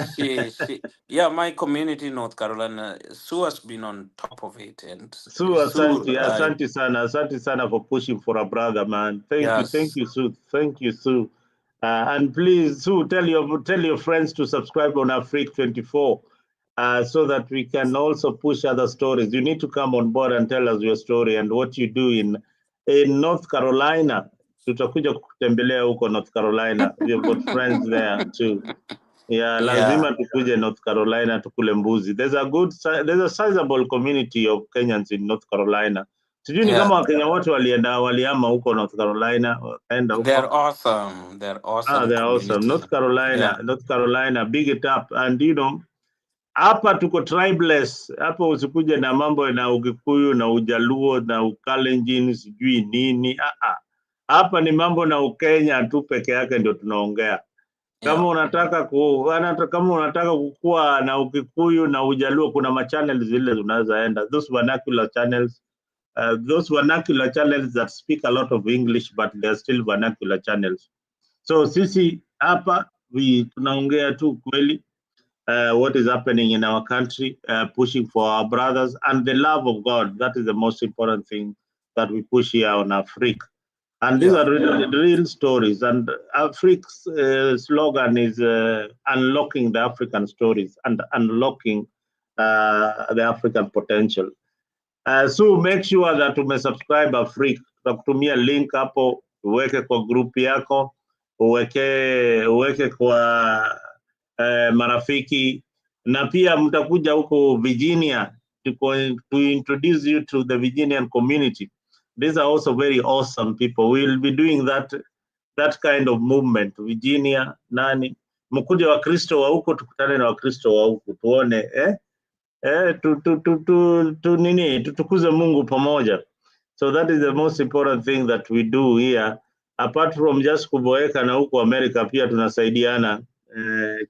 B: yeah, my community in North Carolina. Sue has been on top of it, and
A: Sue,
B: Sue,
A: asante sana for pushing for a brother, man. Thank
B: yes,
A: you, Sue. Thank you, Sue. And please, Sue, tell your friends to subscribe on Afrique 24, so that we can also push other stories. You need to come on board and tell us your story and what you do in North Carolina. Tutakuja kutembelea huko North Carolina. We have got friends there too. Yeah,
B: yeah,
A: lazima tukuje North Carolina tukule mbuzi. There's a sizable community of Kenyans in North Carolina. Sijui ni
B: yeah.
A: kama Wakenya wote waliama huko North Carolina, wakaenda
B: They're
A: huko.
B: awesome. They're awesome
A: They're awesome.
B: community. Yeah,
A: North Carolina, big it up. And hapa tuko tribeless. Hapa usikuje na mambo na Ugikuyu na Ujaluo na Ukalenjin sijui nini. Hapa ni mambo na Ukenya tu peke yake ndio tunaongea.
B: yeah,
A: Kama unataka kukua na Ukikuyu na Ujaluo, kuna machannel zile unazaenda, those vernacular channels that speak a lot of English, but they're still vernacular channels. So sisi hapa tunaongea tu kweli, what is happening in our country, pushing for our brothers and the love of God. That is the most important thing that we push here on Africa. And these
B: yeah,
A: are real stories. And Africa's slogan is unlocking the African stories and unlocking the African potential. So make sure that umesubscribe Afrika. Tutakutumia link hapo, uweke kwa group yako, uweke kwa marafiki, na pia mtakuja huko Virginia to introduce you to the Virginian community. These are also very awesome people. We will be doing that kind of movement. Virginia nani, mkuje Wakristo wa huko, tukutane na Wakristo wa huko tuone tutukuze Mungu pamoja. So that is the most important thing that we do here, apart from just kuboeka na huko America, pia tunasaidiana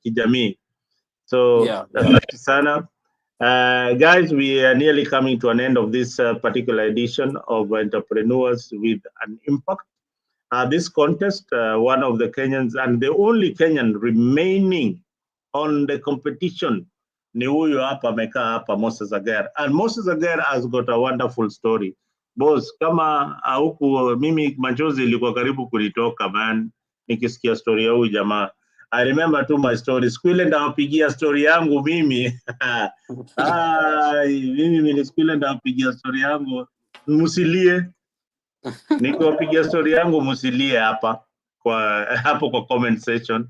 A: kijamii. So
B: yeah.
A: asante sana. Guys, we are nearly coming to an end of this particular edition of Entrepreneurs with an Impact. This contest, one of the Kenyans and the only Kenyan remaining on the competition ni huyu hapa amekaa hapa Moses Agare. And Moses Agare has got a wonderful story. Boss, kama huku mimi machozi ilikuwa karibu kunitoka man nikisikia story ya huyu jamaa. I remember tu my story. Siku ile ndawapigia story yangu mimi. Mimi siku ile ndawapigia story yangu. Msilie. Nikiwapigia story yangu msilie hapa kwa hapo kwa comment section.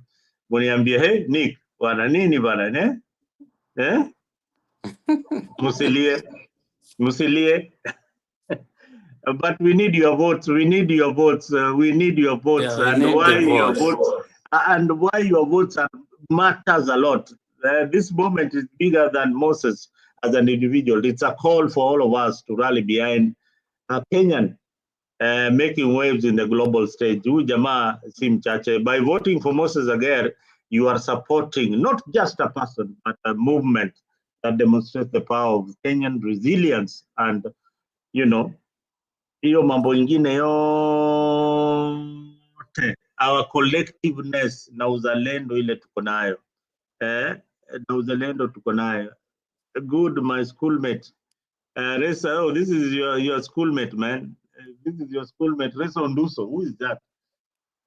A: Muniambie, hey Nick, bwana nini bwana Musilie. But we need your votes. We need your votes. We need your votes.
B: Yeah, we
A: And
B: need the
A: why your
B: votes.
A: votes? And why your votes matters a lot. This moment is bigger than Moses as an individual. It's a call for all of us to rally behind a Kenyan making waves in the global stage. Huyu jamaa si mchache. By voting for Moses Agare, you are supporting not just a person, but a movement that demonstrates the power of Kenyan resilience and, you know, hiyo mambo ingine yote, our collectiveness na uzalendo ile tuko nayo. Na uzalendo tuko nayo. Good, my schoolmate. Reza, oh, this is your schoolmate, man. This is your schoolmate, Reza Onduso. Who is that?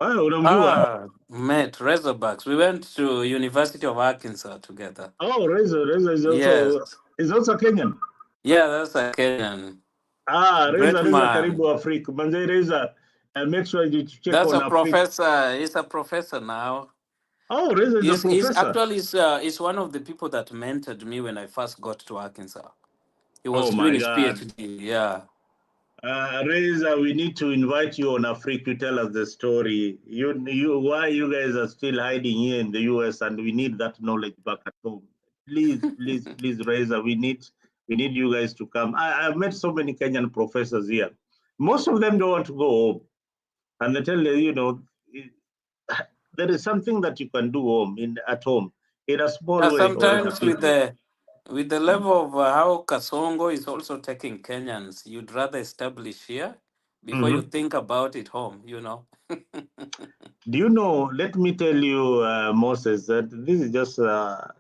A: Unamjua?
B: Met Razorbacks. We went to University of Arkansas together.
A: Oh, Reza is
B: Yes.
A: also Kenyan.
B: Yeah, that's a Kenyan.
A: Reza
B: Great man.
A: karibu Afrika. Manze Reza, make sure you check
B: That's
A: on
B: a
A: Afrika.
B: professor. He's a professor now.
A: Oh, Reza is a
B: He's
A: professor.
B: actually is one of the people that mentored me when I first got to Arkansas. He was
A: Oh
B: doing
A: my
B: his
A: God.
B: PhD. Yeah.
A: Reza, we need to invite you on Africa to tell us the story. Why you guys are still hiding here in the US, and we need that knowledge back at home. Please, Reza, we need you guys to come. I've met so many Kenyan professors here. Most of them don't want to go home, and they tell you, there is something that you can do at home in a small way or in a
B: Sometimes
A: big way.
B: with the level of how Kasongo is also taking Kenyans, you'd rather establish here before you
A: Mm-hmm.
B: think about it home.
A: Do you know? Let me tell you, Moses, that this is just a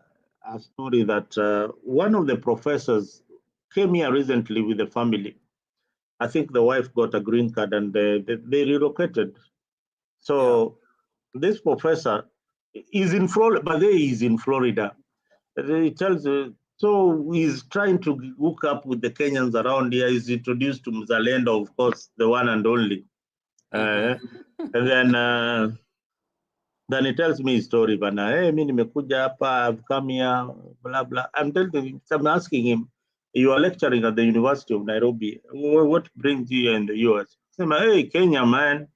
A: story that one of the professors came here recently with the family. I think the wife got a green card and they relocated.
B: Yeah.
A: So this professor is in Florida, but there he is in Florida. He tells so he's trying to hook up with the Kenyans around here. He's introduced to Mzalendo, of course, the one and only.
B: Mm-hmm.
A: And then he tells me his story, bana, hey, mi nimekuja hapa, I've come here, blah, blah. I'm asking him, you are lecturing at the University of Nairobi. What brings you here in the US? Hey, Kenya, man,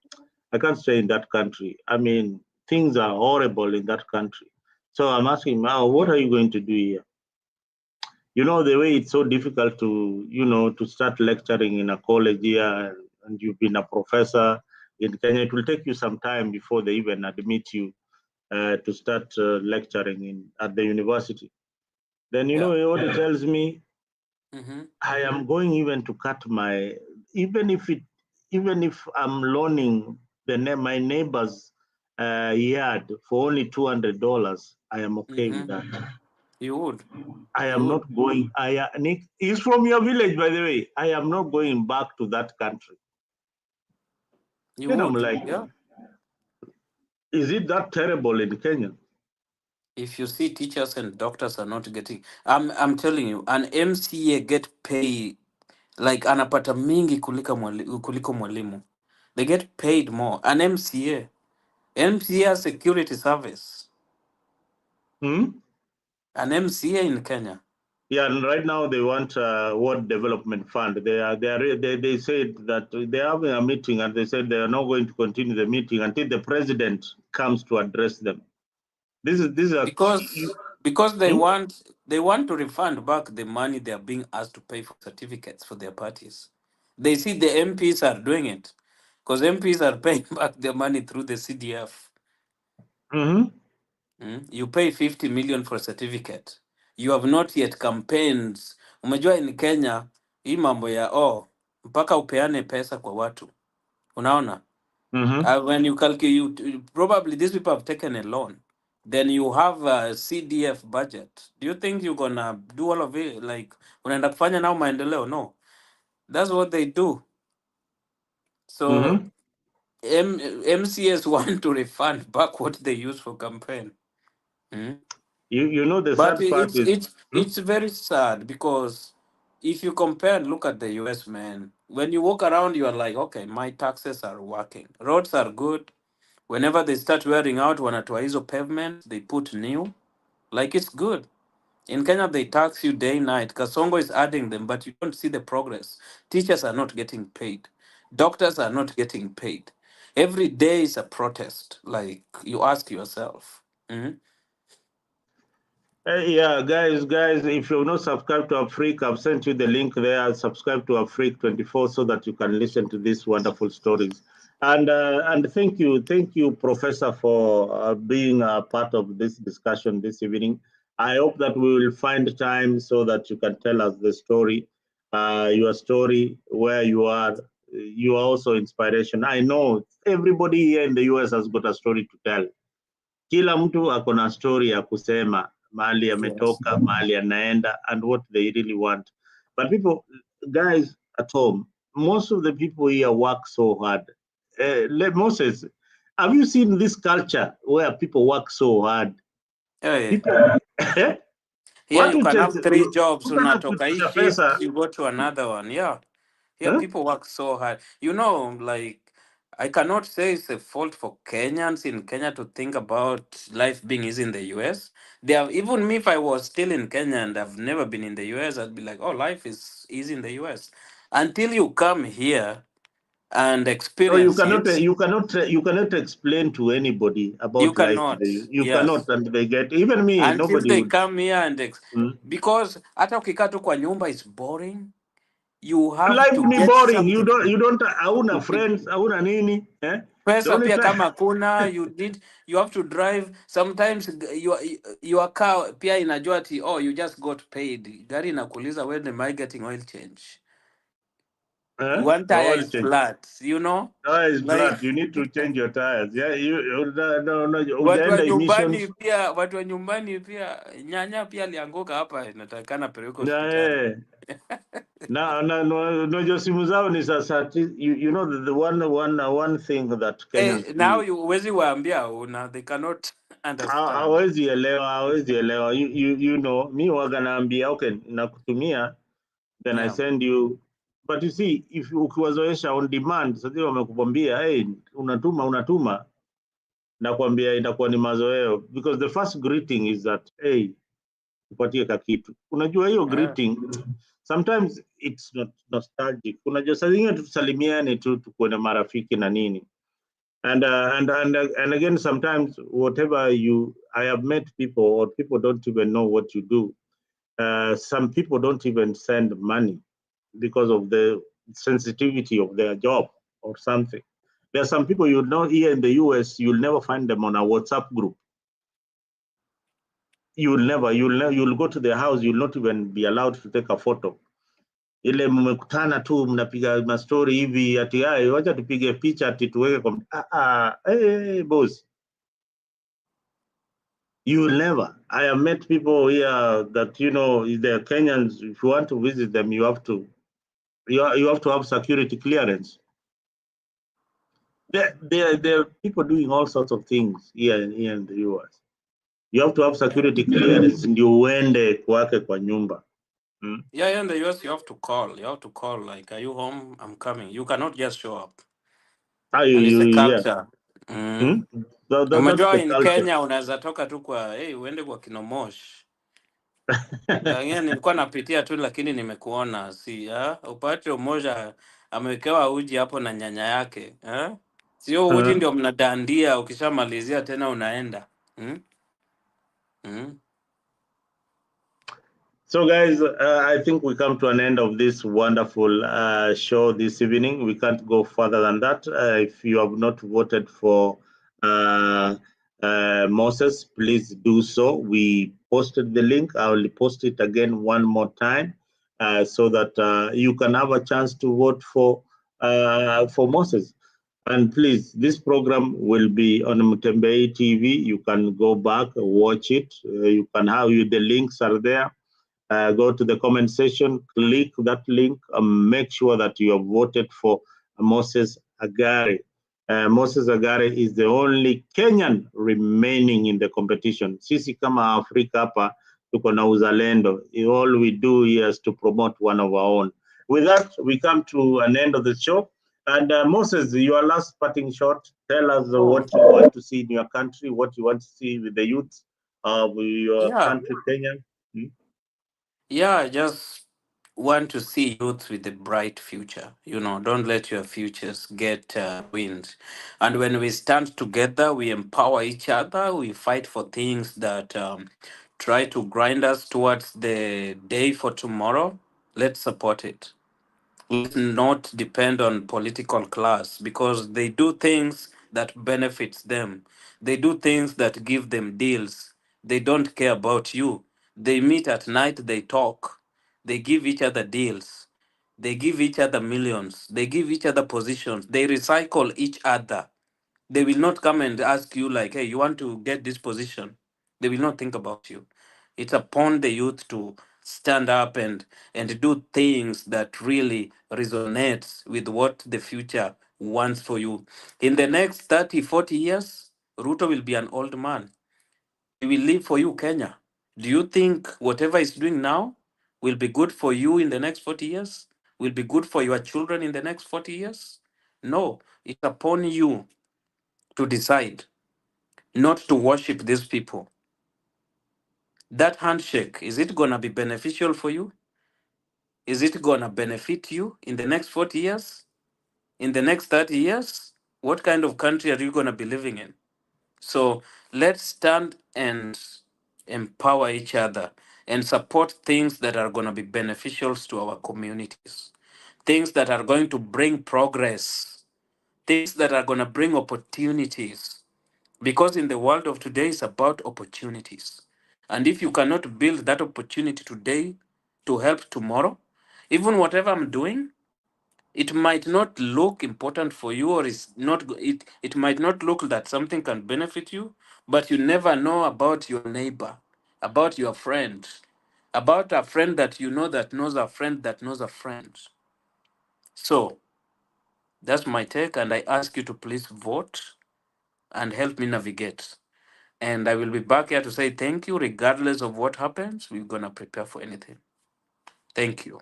A: I can't stay in that country. I mean, things are horrible in that country. So I'm asking him, what are you going to do here? You know, the way it's so difficult to start lecturing in a college here, and you've been a professor in Kenya, it will take you some time before they even admit you to start lecturing at the university. Then you
B: Yeah.
A: know what he tells me?
B: Mm-hmm.
A: I am going even to cut even if I'm loaning my neighbor's yard for only $200, I am okay with
B: Mm-hmm.
A: that.
B: You would.
A: I
B: You
A: am
B: would.
A: not going. Nick, he's from your village, by the way. I am not going back to that country.
B: You
A: Then I'm
B: would.
A: like,
B: Yeah.
A: is it that terrible in Kenya?
B: If you see teachers and doctors are not getting, I'm telling you, an MCA get paid like anapata mingi kuliko mwalimu. They get paid more. An MCA security service.
A: Hmm?
B: An MCA in Kenya.
A: Yeah, and right now they want World Development Fund. They said that they're having a meeting, and they said they are not going to continue the meeting until the president comes to address them. This is a key.
B: Because they
A: Hmm?
B: want to refund back the money they are being asked to pay for certificates for their parties. They see the MPs are doing it because MPs are paying back their money through the CDF.
A: Mm-hmm.
B: You pay 50 million for a certificate. You have not yet campaigns. Umejua in Kenya hii mambo ya mpaka upeane pesa kwa watu. Unaona?
A: Mm-hmm.
B: When you calculate, probably these people have taken a loan. then you have a CDF budget. Do you think you're gonna do all of it? Like unaenda kufanya now maendeleo? No, that's what they do. So
A: Mm-hmm.
B: MCS want to refund back what they use for campaign. Mm.
A: You know the
B: But
A: sad part is. Hmm?
B: it's very sad because if you compare and look at the US, man, when you walk around, you are like, okay, my taxes are working, roads are good. Whenever they start wearing out, wanatoa hizo pavement, they put new, like it's good. In Kenya, they tax you day night. Kasongo is adding them, but you don't see the progress. Teachers are not getting paid. Doctors are not getting paid. Every day is a protest. Like you ask yourself. Mhm.
A: Yeah, guys, if you're not subscribed to Afrique, I've sent you the link there. Subscribe to Afrique 24 so that you can listen to these wonderful stories. And thank you, Professor, for being a part of this discussion this evening. I hope that we will find time so that you can tell us the story, your story, where you are. You are also inspiration. I know everybody here in the US has got a story to tell. Kila mtu ako na story ya kusema mahali
B: Yes.
A: ametoka, mahali anaenda, and what they really want. But people, guys at home, most of the people here work so hard. Moses, have you seen this culture where people work so hard?
B: Hey,
A: People,
B: here you
A: watu
B: can have three jobs.
A: ukitaka
B: Unatoka hii
A: kuitisha
B: shift,
A: pesa
B: you go to another one. Yeah. Here
A: eh?
B: people work so hard. You know, like I cannot say it's a fault for Kenyans in Kenya to think about life being easy in the US. They have even me if I was still in Kenya and I've never been in the US, I'd be like, oh, life is easy in the US. Until you come here and
A: No,
B: experience it,
A: you cannot explain to anybody
B: you
A: about life.
B: cannot.
A: You cannot,
B: Yes.
A: and they get even me.
B: Until
A: Nobody
B: they
A: would.
B: come here and
A: Hmm?
B: because hata ukikaa tu kwa nyumba is boring. You have
A: Life
B: to
A: ni
B: get
A: boring.
B: something.
A: You don't hauna friends, hauna nini. Eh? The
B: Pesa
A: only
B: pia
A: time
B: kama kuna you have to drive sometimes your car pia inajua ati oh you just got paid. Gari inakuuliza when am I getting oil change? One tire
A: oil
B: is
A: change.
B: flat, you know?
A: Tire is
B: Like
A: flat. You need to change your tires. Yeah, no,
B: watu wa
A: ujaenda
B: nyumbani
A: emissions.
B: pia watu wa nyumbani pia nyanya pia alianguka hapa inatakana peleke
A: Yeah,
B: hospitali.
A: no, no, simu zao ni sasa. You know the one thing that Kenyans
B: Now
A: do.
B: you huwezi waambia una they cannot understand.
A: Hawezi elewa. You know, mi waga naambia okay, nakutumia, then I
B: Yeah.
A: send you. But you see, if ukiwazoesha on demand, sasa wamekukwambia hey, unatuma, nakwambia itakuwa ni mazoeo, because the first greeting is that hey, upatie kakitu. Unajua hiyo
B: Yeah.
A: greeting sometimes it's not nostalgic. Unajua saa zingine tusalimiane tu tukuwe na marafiki na nini. And again, sometimes whatever I have met people or people don't even know what you do. Some people don't even send money because of the sensitivity of their job or something. There are some people you know here in the US, you'll never find them on a WhatsApp group. You'll go to their house, you'll not even be allowed to take a photo. Ile mmekutana tu mnapiga mastori hivi ati wacha tupige picha ati tuweke kwa hey, boss. You will never. I have met people here that they're Kenyans. If you want to visit them, you have to have security clearance. There are people doing all sorts of things here in the US. You have to have security clearance ndio uende kwake kwa nyumba. Hmm?
B: Yeah, in the US you have to call. You have to call like, are you home? I'm coming. You cannot just show up. And it's a
A: Yeah.
B: culture.
A: Hmm?
B: Mm.
A: That's
B: Umejua
A: the
B: in
A: culture.
B: Kenya unaweza toka tu kwa hey, uende kwa Kinomosh. Ngine nilikuwa napitia tu lakini nimekuona si upate umoja amewekewa uji hapo na nyanya yake. Sio uji
A: Uh-huh.
B: ndio mnadandia ukishamalizia tena unaenda. Mm? Mm.
A: So, guys, I think we come to an end of this wonderful show this evening. We can't go further than that. If you have not voted for uh, Moses, please do so. We posted the link. I will post it again one more time so that you can have a chance to vote for Moses. And please, this program will be on Mutembei TV. You can go back, watch it. You can have the links are there. Go to the comment section, click that link, and make sure that you have voted for Moses Agare. Moses Agare is the only Kenyan remaining in the competition. Sisi kama Afrika hapa tuko na uzalendo. All we do here is to promote one of our own. With that, we come to an end of the show. And Moses, your last parting shot, tell us what you want to see in your country, what you want to see with the youth of your
B: Yeah,
A: country, Kenya.
B: yeah, I just want to see youth with a bright future. Don't let your futures get ruined. And when we stand together, we empower each other, we fight for things that try to grind us towards the day for tomorrow. Let's support it. Let's not depend on political class because they do things that benefits them. They do things that give them deals. They don't care about you. They meet at night, they talk. They give each other deals. They give each other millions. They give each other positions. They recycle each other. They will not come and ask you like, hey, you want to get this position. They will not think about you. It's upon the youth to stand up and do things that really resonates with what the future wants for you. In the next 30, 40 years, Ruto will be an old man. He will live for you, Kenya. Do you think whatever he's doing now will be good for you in the next 40 years? Will be good for your children in the next 40 years? No, it's upon you to decide not to worship these people. That handshake, is it going to be beneficial for you? Is it going to benefit you in the next 40 years? In the next 30 years? What kind of country are you going to be living in? So let's stand and empower each other and support things that are going to be beneficial to our communities, things that are going to bring progress, things that are going to bring opportunities. Because in the world of today, it's about opportunities. And if you cannot build that opportunity today to help tomorrow, even whatever I'm doing, it might not look important for you, or it might not look that something can benefit you, but you never know about your neighbor, about your friend, about a friend that you know that knows a friend that knows a friend. So that's my take, and I ask you to please vote and help me navigate. And I will be back here to say thank you. Regardless of what happens, we're going to prepare for anything. Thank you.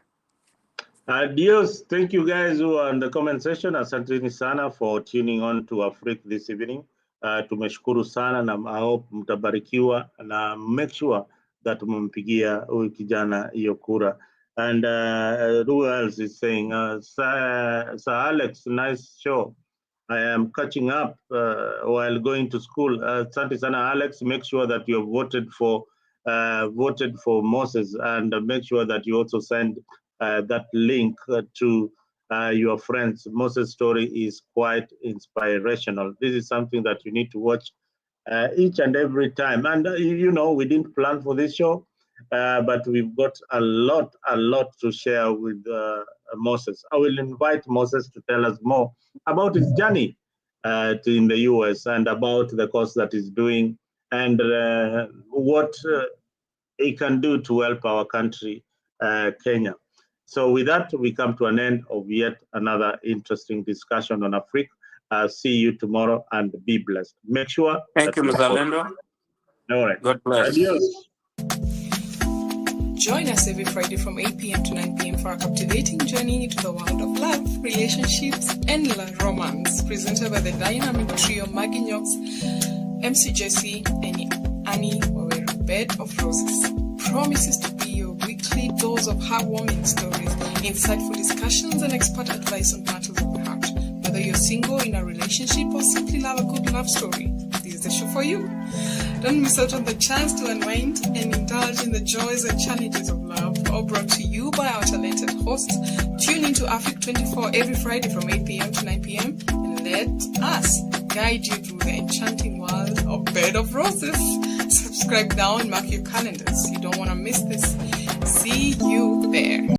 A: Adios. Thank you guys who are in the comment section. Asanteni sana for tuning on to Africa this evening. Tumeshukuru sana na I hope mtabarikiwa na make sure that mmempigia huyu kijana hiyo kura. And who else is saying, Sir Alex, nice show. I am catching up while going to school. Asante sana Alex, make sure that you have voted for Moses, and make sure that you also send that link to your friends. Moses' story is quite inspirational. This is something that you need to watch each and every time. And we didn't plan for this show, but we've got a lot to share with Moses. I will invite Moses to tell us more about his journey in the US and about the course that he's doing and what he can do to help our country, Kenya. So with that, we come to an end of yet another interesting discussion on Africa. See you tomorrow and be blessed. Make sure
B: Thank
A: that
B: you,
A: you support.
B: Mzalendo.
A: All right.
B: God bless.
A: Adios.
C: Join us every Friday from 8 p.m. to 9 p.m. for a captivating journey into the world of love, relationships, and romance. Presented by the dynamic trio Maggie Knox, MC Jesse, and Annie Waweru, Bed of Roses. Promises to be your weekly dose of heartwarming stories, insightful discussions, and expert advice on matters of the heart. Whether you're single, in a relationship, or simply love a good love story, this is the show for you. Don't miss out on the chance to unwind and indulge in the joys and challenges of love, all brought to you by our talented hosts. Tune into Africa 24 every Friday from 8 p.m. to 9 p.m. and let us guide you through the enchanting world of Bed of Roses. Subscribe now and mark your calendars. You don't want to miss this. See you there.